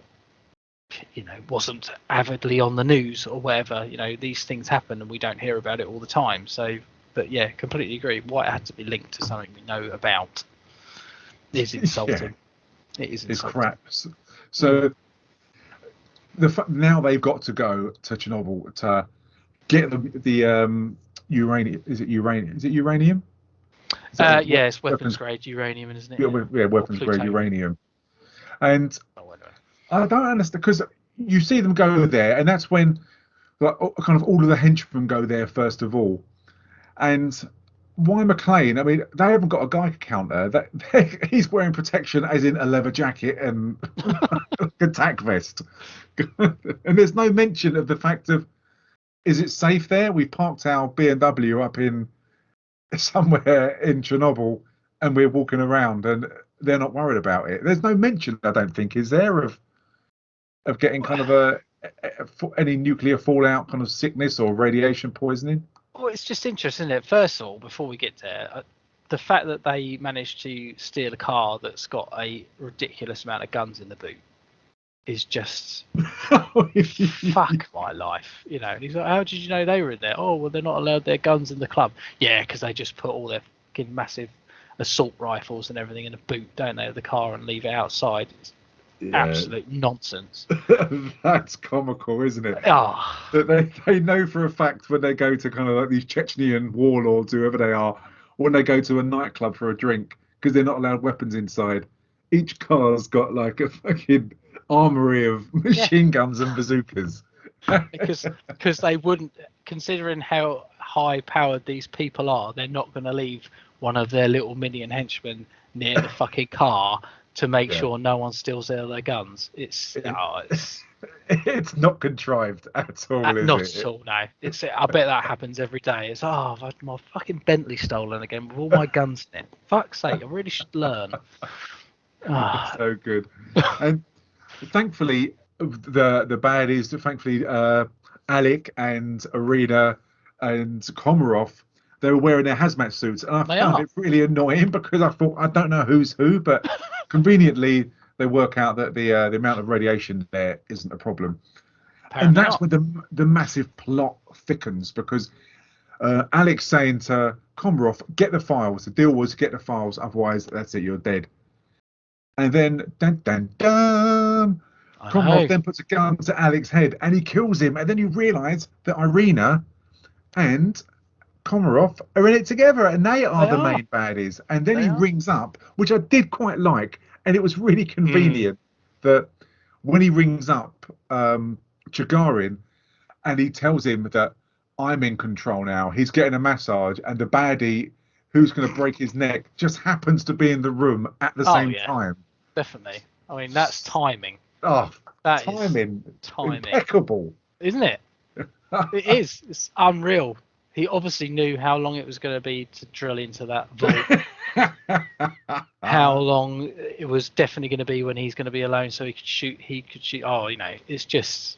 wasn't avidly on the news or whatever. These things happen and we don't hear about it all the time. So, but yeah, completely agree. Why it had to be linked to something we know about is insulting. Yeah. It is insulting. It's
crap. So. Now they've got to go to Chernobyl to get the uranium. Is it uranium?
It's weapons grade uranium, isn't it?
Yeah, weapons grade uranium. And I don't understand, because you see them go there, and that's when kind of all of the henchmen go there first of all. And why McClane? I mean, they haven't got a Geiger counter. He's wearing protection, as in a leather jacket and a tack vest. And there's no mention of the fact of, is it safe there? We parked our BMW up in somewhere in Chernobyl, and we're walking around, and they're not worried about it. There's no mention, I don't think, is there, of getting kind of any nuclear fallout, kind of sickness or radiation poisoning.
Well, it's just interesting, isn't it? First of all, before we get there, the fact that they managed to steal a car that's got a ridiculous amount of guns in the boot is just fuck my life. And he's like, how did you know they were in there? Oh, well, they're not allowed their guns in the club. Yeah, because they just put all their fucking massive assault rifles and everything in a boot, don't they, of the car, and leave it outside. It's absolute nonsense.
That's comical, isn't it?
Oh.
That they know for a fact when they go to kind of like these Chechnyan warlords, whoever they are, when they go to a nightclub for a drink, because they're not allowed weapons inside, each car's got like a fucking armory of machine guns and bazookas.
because they wouldn't, considering how high powered these people are, they're not going to leave one of their little minion henchmen near the fucking car to make sure no one steals their guns. It's
not contrived at all, is
not
it?
At all, no. I bet that happens every day. It's I've had my fucking Bentley stolen again with all my guns in it. Fuck's sake, I really should learn.
So good. And thankfully, the baddies, thankfully, Alec and Arena and Komarov, they were wearing their hazmat suits, and I found it really annoying, because I thought, I don't know who's who, but conveniently they work out that the amount of radiation there isn't a problem. And that's where the massive plot thickens, because Alec's saying to Komarov, get the files. The deal was get the files, otherwise that's it, you're dead. And then dun dun dun, Komarov then puts a gun to Alec's head and he kills him, and then you realise that Irina and Komarov are in it together, and they are the main baddies. And then he rings up, which I did quite like, and it was really convenient that when he rings up Gagarin and he tells him that I'm in control now, he's getting a massage, and the baddie who's going to break his neck just happens to be in the room at the same time.
Definitely. I mean, that's timing.
Oh,
that
timing.
Timing.
Impeccable.
Isn't it? It is. It's unreal. He obviously knew how long it was going to be to drill into that vault. How long it was definitely going to be when he's going to be alone, so he could shoot. Oh, it's just.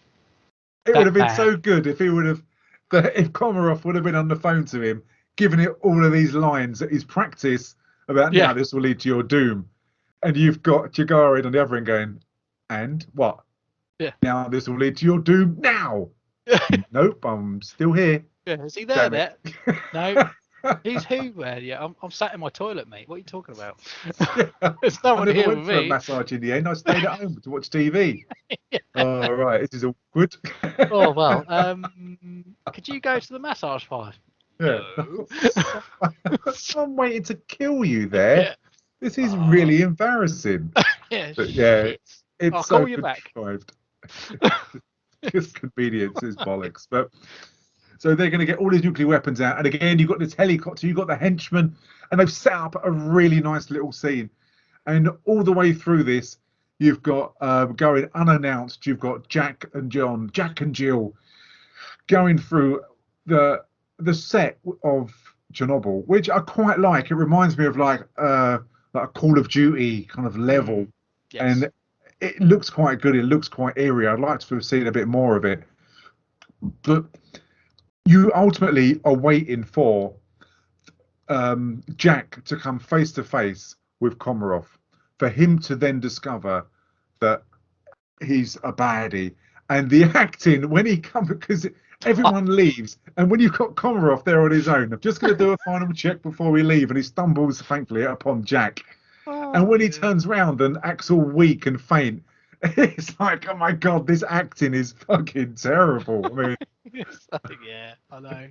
It would have been so good if if Komarov would have been on the phone to him, giving it all of these lines that he's practiced about. Now this will lead to your doom, and you've got Gagarin on the other end going, and what?
Yeah.
Now this will lead to your doom. Now. Nope, I'm still here.
Yeah, is he there yet? No. He's who? Yeah, I'm sat in my toilet, mate. What are you talking about? There's no one here with me. I went for a
massage in the end. I stayed at home to watch TV. Oh, right. This is awkward.
Oh, well. Could you go to the massage part?
Yeah. I'm waiting to kill you there. Yeah. This is really embarrassing. But it's
I'll
so
call you back.
Just convenience is bollocks. But so they're going to get all these nuclear weapons out, and again you've got this helicopter, you've got the henchmen, and they've set up a really nice little scene. And all the way through this, you've got going unannounced. You've got Jack and Jill, going through the set of Chernobyl, which I quite like. It reminds me of like a Call of Duty kind of level, and it looks quite good. It looks quite eerie. I'd like to have seen a bit more of it. But you ultimately are waiting for Jack to come face to face with Komarov, for him to then discover that he's a baddie. And the acting when he comes, because everyone leaves, and when you've got Komarov there on his own, I'm just going to do a final check before we leave, and he stumbles thankfully upon Jack. And when he turns round and acts all weak and faint, it's like, oh my God, this acting is fucking terrible. I mean,
yeah, I know.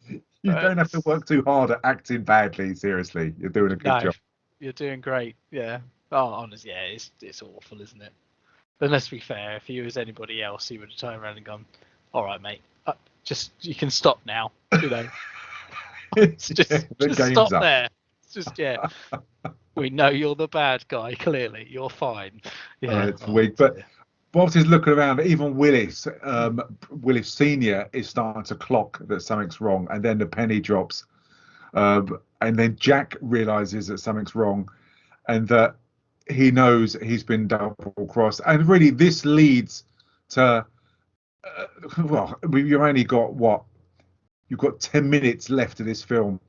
You don't have to work too hard at acting badly. Seriously, you're doing a good job.
You're doing great. Yeah. Oh, honestly, yeah, it's awful, isn't it? But let's be fair. If he was anybody else, he would have turned around and gone, "All right, mate, just you can stop now." You know, just stop up there. It's just we know you're the bad guy. Clearly, you're fine. Yeah,
it's weak, but. Whilst he's looking around, even Willis Senior is starting to clock that something's wrong, and then the penny drops, and then Jack realizes that something's wrong, and that he knows he's been double crossed. And really, this leads to you've only got you've got 10 minutes left of this film,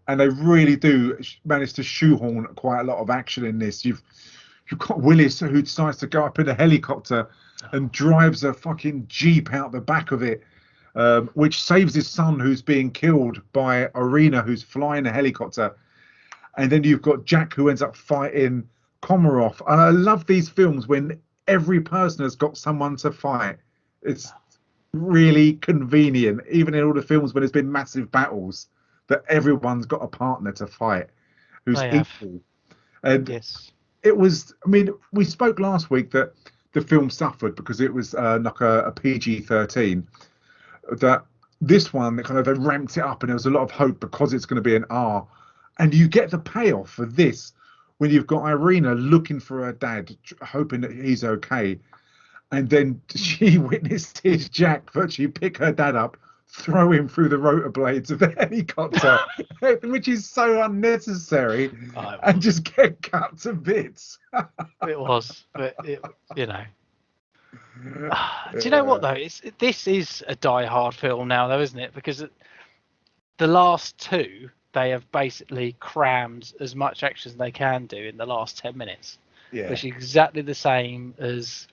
and they really do manage to shoehorn quite a lot of action in this. You've got Willis who decides to go up in a helicopter and drives a fucking jeep out the back of it, which saves his son who's being killed by Irina, who's flying a helicopter. And then you've got Jack who ends up fighting Komarov. And I love these films when every person has got someone to fight. It's really convenient, even in all the films when there's been massive battles, that everyone's got a partner to fight who's equal. And
yes.
It was, I mean, we spoke last week that the film suffered because it was like a PG-13. That this one, they ramped it up, and there was a lot of hope because it's going to be an R. And you get the payoff for this when you've got Irina looking for her dad, hoping that he's okay. And then she witnesses Jack virtually pick her dad up, throw him through the rotor blades of the helicopter, which is so unnecessary, and just get cut to bits.
It was, but you know. Do you know what though? This is a die-hard film now, though, isn't it? Because the last two, they have basically crammed as much action as they can do in the last 10 minutes, which is exactly the same as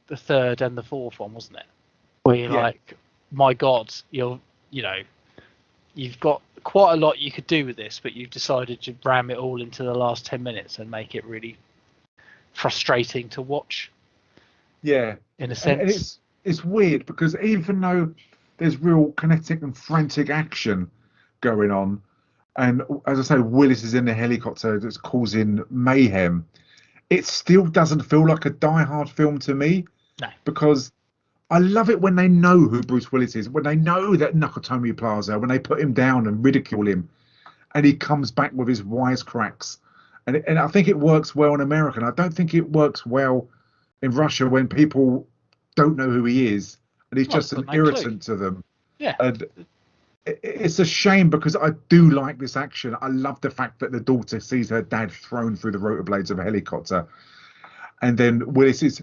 the third and the fourth one, wasn't it? Where you're like, my God, you've got quite a lot you could do with this, but you've decided to ram it all into the last 10 minutes and make it really frustrating to watch.
Yeah,
in a sense.
And it's weird because even though there's real kinetic and frantic action going on, and as I say, Willis is in the helicopter that's causing mayhem, it still doesn't feel like a die-hard film to me.
No,
because I love it when they know who Bruce Willis is, when they know that Nakatomi Plaza, when they put him down and ridicule him, and he comes back with his wisecracks. And I think it works well in America. I don't think it works well in Russia when people don't know who he is, and he's just an irritant to them.
Yeah.
And it's a shame because I do like this action. I love the fact that the daughter sees her dad thrown through the rotor blades of a helicopter, and then Willis is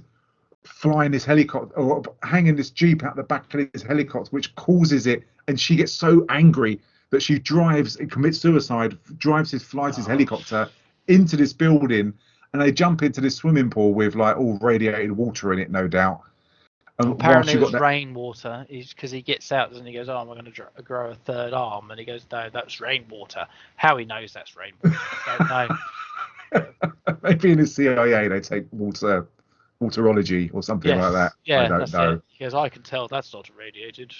flying this helicopter or hanging this jeep out the back of his helicopter, which causes it, and she gets so angry that she drives and commits suicide, flies his helicopter into this building, and they jump into this swimming pool with like all radiated water in it, no doubt.
Apparently it was rainwater, because he gets out and he goes, "Oh, I'm going to grow a third arm," and he goes, "No, that's rainwater." How he knows that's rainwater, I don't know.
Maybe in the CIA they take waterology or something like that.
Yeah,
I don't know.
It. He goes, "I can tell that's not irradiated."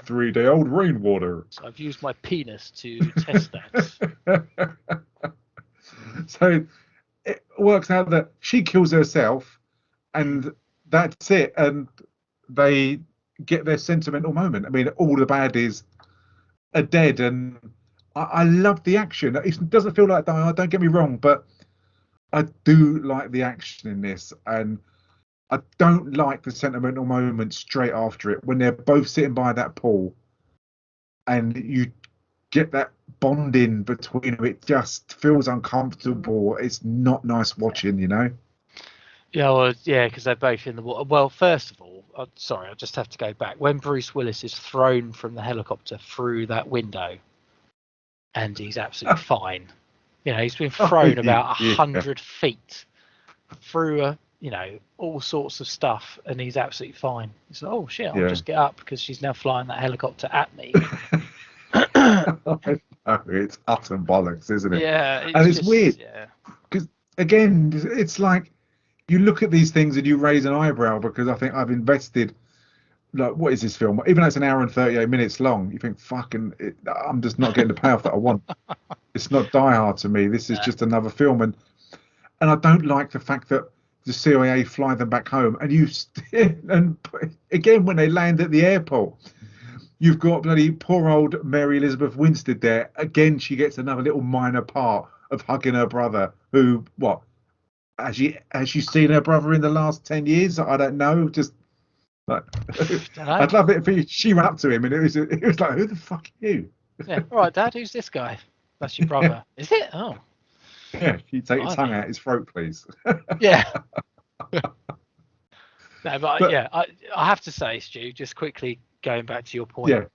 3-day-old rainwater.
So I've used my penis to test that.
So it works out that she kills herself, and that's it. And they get their sentimental moment. I mean, all the baddies are dead, and I love the action. It doesn't feel like Die Hard, don't get me wrong, but I do like the action in this, and I don't like the sentimental moment straight after it when they're both sitting by that pool, and you get that bonding between them. It just feels uncomfortable. It's not nice watching, you know.
Yeah, well, yeah, because they're both in the water. Well, first of all, sorry, I just have to go back. When Bruce Willis is thrown from the helicopter through that window, and he's absolutely fine. You know, he's been thrown about 100 feet through all sorts of stuff, and he's absolutely fine. He's like, oh shit, I'll just get up because she's now flying that helicopter at me.
It's utter bollocks, isn't it?
Yeah,
and it's weird because again, it's like you look at these things and you raise an eyebrow because I think I've invested. Like, what is this film? Even though it's an hour and 38 minutes long, you think, I'm just not getting the payoff that I want. It's not Die Hard to me. This is just another film, and I don't like the fact that the CIA fly them back home, and again when they land at the airport. You've got bloody poor old Mary Elizabeth Winstead there. Again, she gets another little minor part of hugging her brother. Who, what? Has she seen her brother in the last 10 years? I don't know. Just like, I'd love it if she ran up to him and it was like, who the fuck are you?
Yeah, all right, Dad. Who's this guy? That's your brother. Is it? Oh.
Yeah, can you take your tongue out his throat, please?
Yeah. No, but yeah, I have to say, Stu, just quickly going back to your point,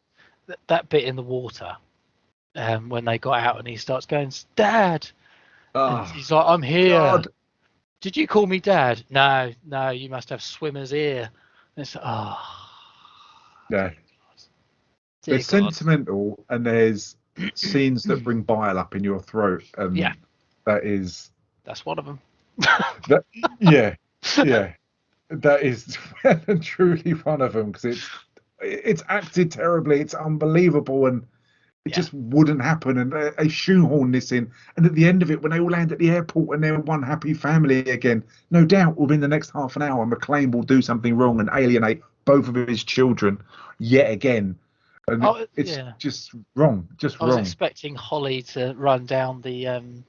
that bit in the water, when they got out and he starts going, Dad, and he's like, I'm here. God. Did you call me Dad? No, you must have swimmer's ear. And it's
yeah. It's sentimental, and there's scenes that bring bile up in your throat, and that's
one of them.
Yeah. That is well and truly one of them, because it's acted terribly. It's unbelievable, and it just wouldn't happen. And they shoehorn this in. And at the end of it, when they all land at the airport and they're one happy family again, no doubt within the next half an hour, McClane will do something wrong and alienate both of his children yet again. And it's just wrong. I was
expecting Holly to run down the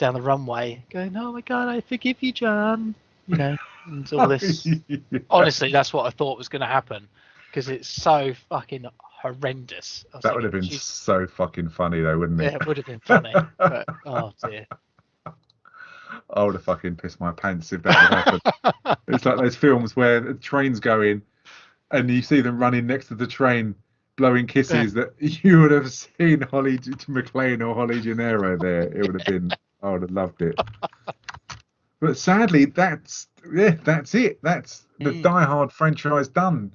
runway, going, "Oh my God, I forgive you, John." You know. And all this. Honestly, that's what I thought was going to happen, because it's so fucking horrendous.
That would have been so fucking funny, though, wouldn't it?
Yeah, it would have been funny. But oh dear,
I would have fucking pissed my pants if that had happened. It's like those films where the trains go in, and you see them running next to the train, blowing kisses. That you would have seen Holly McClane or Holly Gennaro there. It would have been. I would have loved it. But sadly, that's it. That's the Die Hard franchise done.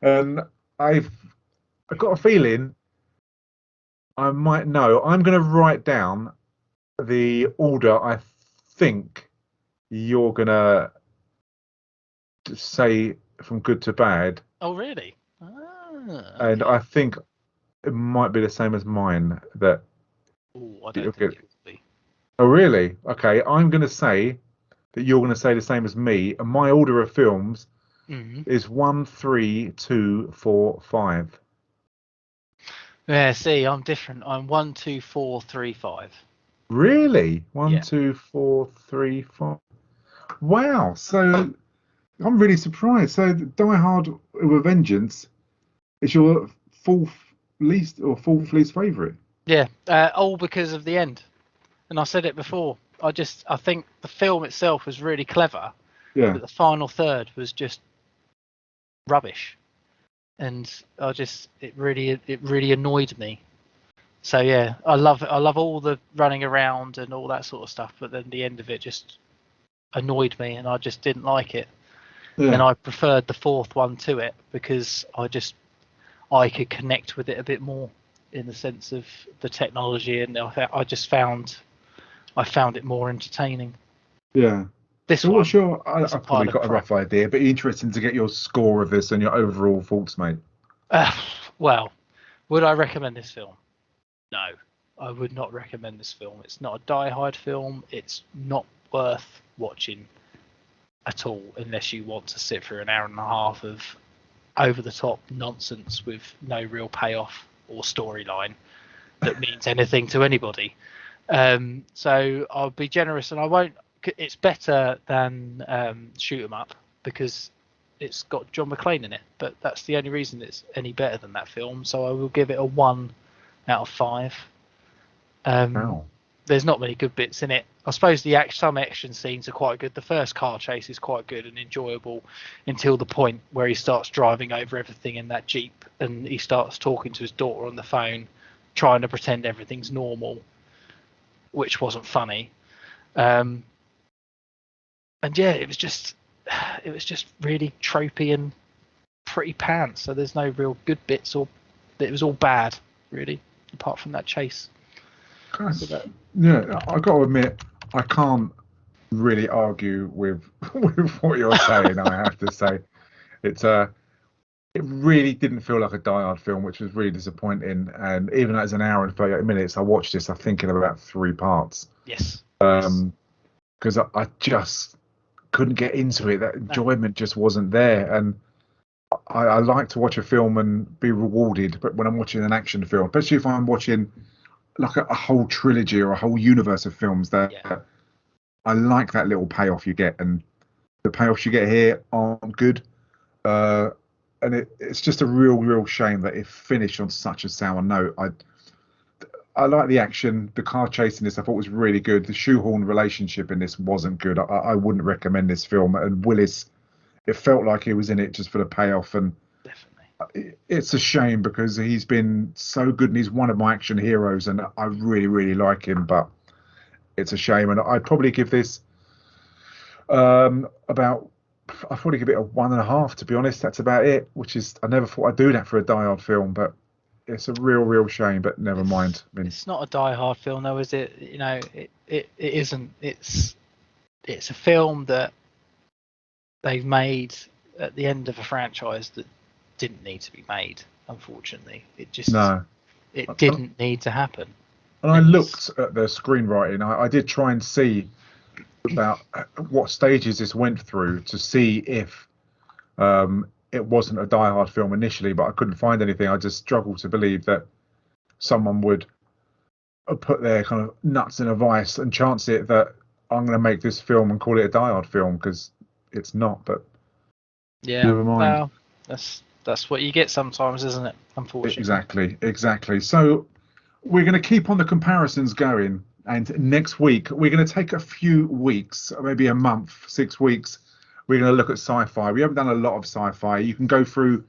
And I've got a feeling I might know. I'm going to write down the order I think you're going to say from good to bad.
Oh, really?
And I think it might be the same as mine. That.
Oh, I don't think it will be.
Oh, really? Okay, I'm going to say that you're going to say the same as me, and my order of films is 1, 3, 2, 4, 5.
Yeah, see, I'm different. I'm 1, 2, 4, 3, 5.
Really? 1, 2, 4, 3, 5. Wow. So I'm really surprised. So Die Hard with a Vengeance is your fourth least favourite. Yeah,
all because of the end. And I said it before. I think the film itself was really clever, but the final third was just rubbish, and it really annoyed me. So yeah, I love all the running around and all that sort of stuff, but then the end of it just annoyed me, and I just didn't like it. And I preferred the fourth one to it because I could connect with it a bit more in the sense of the technology, and I found it more entertaining.
Yeah.
This
so
one.
I've probably got a rough idea, but interesting to get your score of this and your overall thoughts, mate.
Well, would I recommend this film? No, I would not recommend this film. It's not a Die Hard film. It's not worth watching at all unless you want to sit through an hour and a half of over-the-top nonsense with no real payoff or storyline that means anything to anybody. So I'll be generous, and I won't. It's better than Shoot 'Em Up because it's got John McClane in it, but that's the only reason it's any better than that film. So I will give it a 1 out of 5.
Wow.
There's not many good bits in it. I suppose some action scenes are quite good. The first car chase is quite good and enjoyable until the point where he starts driving over everything in that Jeep and he starts talking to his daughter on the phone, trying to pretend everything's normal, which wasn't funny. And yeah, it was just really tropey and pretty pants. So there's no real good bits, or it was all bad, really, apart from that chase.
Yeah, I got to admit, I can't really argue with what you're saying. I have to say, it really didn't feel like a Die Hard film, which was really disappointing. And even as an hour and 38 minutes, I watched this, I think, in about 3 parts.
Yes.
Because I just couldn't get into it. That enjoyment just wasn't there. And I like to watch a film and be rewarded, but when I'm watching an action film, especially if I'm watching like a whole trilogy or a whole universe of films, that I like that little payoff you get, and the payoffs you get here aren't good. And it's just a real shame that it finished on such a sour note. I like the action, the car chase in this I thought was really good. The shoehorn relationship in this wasn't good. I wouldn't recommend this film. And Willis, it felt like he was in it just for the payoff, and definitely it's a shame because he's been so good and he's one of my action heroes and I really like him, but it's a shame. And I'd probably give this I'd probably give it a 1.5, to be honest. That's about it, which is, I never thought I'd do that for a Die Hard film, but it's a real shame, but never mind. I mean,
it's not a Die Hard film though, is it? You know, it isn't. It's a film that they've made at the end of a franchise that didn't need to be made, unfortunately. It didn't need to happen.
And I looked at the screenwriting. I did try and see about what stages this went through to see if it wasn't a Die Hard film initially, but I couldn't find anything. I just struggled to believe that someone would put their kind of nuts in a vice and chance it that I'm going to make this film and call it a Die Hard film, because it's not. But
yeah,
never mind.
Well, that's what you get sometimes, isn't it? Unfortunately.
Exactly. So we're going to keep on the comparisons going. And next week, we're going to take a few weeks, maybe a month, 6 weeks. We're going to look at sci-fi. We haven't done a lot of sci-fi. You can go through,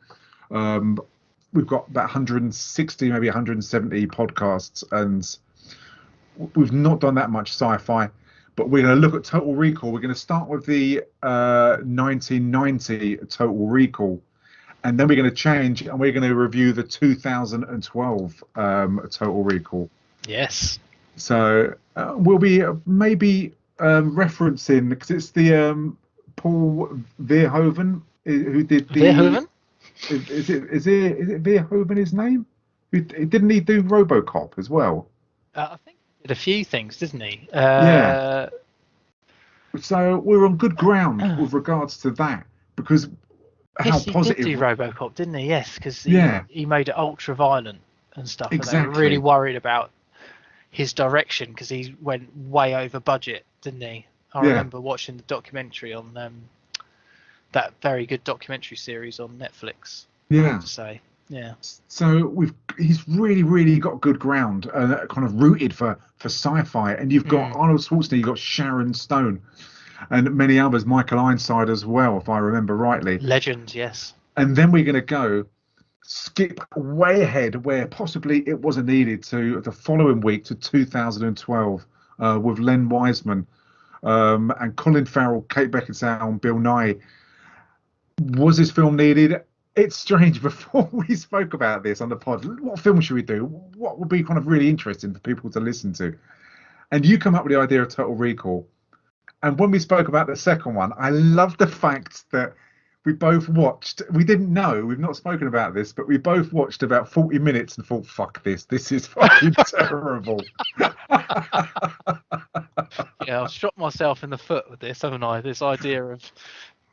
we've got about 160, maybe 170 podcasts, and we've not done that much sci-fi. But we're going to look at Total Recall. We're going to start with the 1990 Total Recall. And then we're going to change, and we're going to review the 2012 Total Recall.
Yes.
So we'll be maybe referencing, because it's the Paul Verhoeven who did the.
Verhoeven?
Is it Verhoeven his name? Didn't he do RoboCop as well?
I think he did a few things, didn't he?
Yeah. So we're on good ground with regards to that, because how positive.
He did do RoboCop, didn't he? Yes, because he made it ultra violent and stuff.
Exactly.
And they were really worried about his direction because he went way over budget, didn't he? I remember watching the documentary on that very good documentary series on Netflix.
Yeah.
I have to say. Yeah.
So he's really got good ground and kind of rooted for sci-fi. And you've got Arnold Schwarzenegger, you've got Sharon Stone, and many others, Michael Ironside as well, if I remember rightly.
Legend, yes.
And then we're going to skip way ahead where possibly it wasn't needed to the following week to 2012 with Len Wiseman and Colin Farrell, Kate Beckinsale and Bill Nye. Was this film needed? It's strange, before we spoke about this on the pod, what film should we do? What would be kind of really interesting for people to listen to? And you come up with the idea of Total Recall. And when we spoke about the second one, I love the fact that we both watched, we didn't know, we've not spoken about this, but we both watched about 40 minutes and thought, fuck this is fucking terrible.
Yeah, I've shot myself in the foot with this, haven't I? This idea of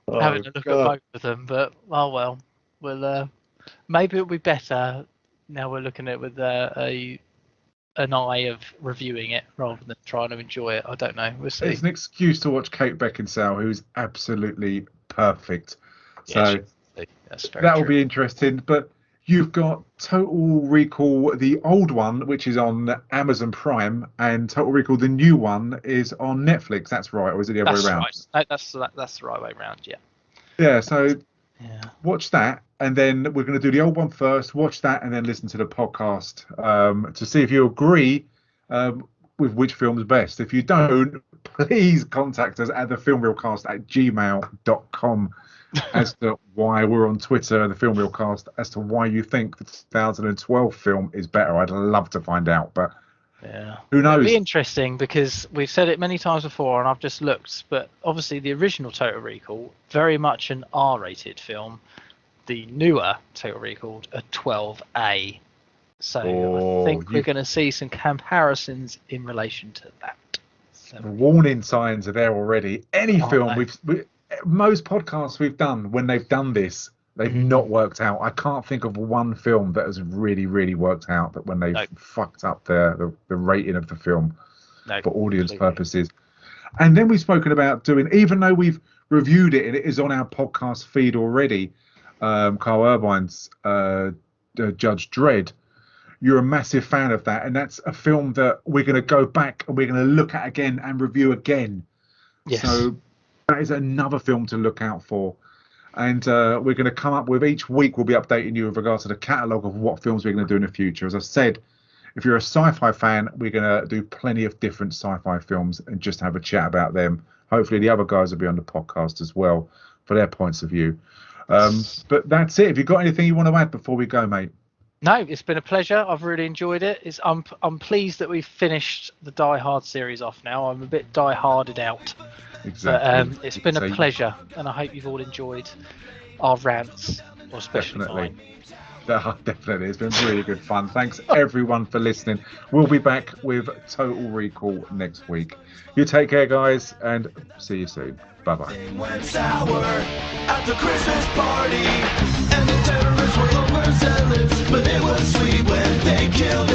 having a look at both of them, but well, we'll maybe it'll be better now we're looking at it with an eye of reviewing it rather than trying to enjoy it. I don't know. We'll see.
It's an excuse to watch Kate Beckinsale, who's absolutely perfect. So
that
will be interesting. But You've got Total Recall, the old one, which is on Amazon Prime, and Total Recall, the new one, is on Netflix. That's right, or is it the other way around?
Right. No, that's the right way around. Yeah.
Yeah. So watch that, and then we're going to do the old one first. Watch that, and then listen to the podcast to see if you agree with which film is best. If you don't, please contact us at thefilmreelcast@gmail.com as to why we're on Twitter, the Film Reelcast, as to why you think the 2012 film is better. I'd love to find out, but who knows?
It'll be interesting because we've said it many times before, and I've just looked. But obviously, the original Total Recall, very much an R-rated film. The newer Total Recall, a 12A. So I think we're going to see some comparisons in relation to that. So,
the warning signs are there already. Any film most podcasts we've done, when they've done this, they've not worked out. I can't think of one film that has really, really worked out, that when they've fucked up the rating of the film for audience purposes. And then we've spoken about doing, even though we've reviewed it and it is on our podcast feed already, Carl Urbine's Judge Dredd, you're a massive fan of that, and that's a film that we're going to go back and we're going to look at again and review again.
Yes.
So that is another film to look out for. And we're going to come up with, each week we'll be updating you with regards to the catalogue of what films we're going to do in the future. As I said, if you're a sci-fi fan, we're going to do plenty of different sci-fi films and just have a chat about them. Hopefully the other guys will be on the podcast as well for their points of view. But that's it. Have you got anything you want to add before we go, mate?
No, it's been a pleasure. I've really enjoyed it. I'm pleased that we've finished the Die Hard series off now. I'm a bit die-harded out.
Exactly.
But it's been a pleasure, and I hope you've all enjoyed our rants, or especially mine.
Definitely. It's been really good fun. Thanks, everyone, for listening. We'll be back with Total Recall next week. You take care, guys, and see you soon. Bye-bye.
Went sour at the Christmas party, and the terrorists were overzealous, but it was sweet when they killed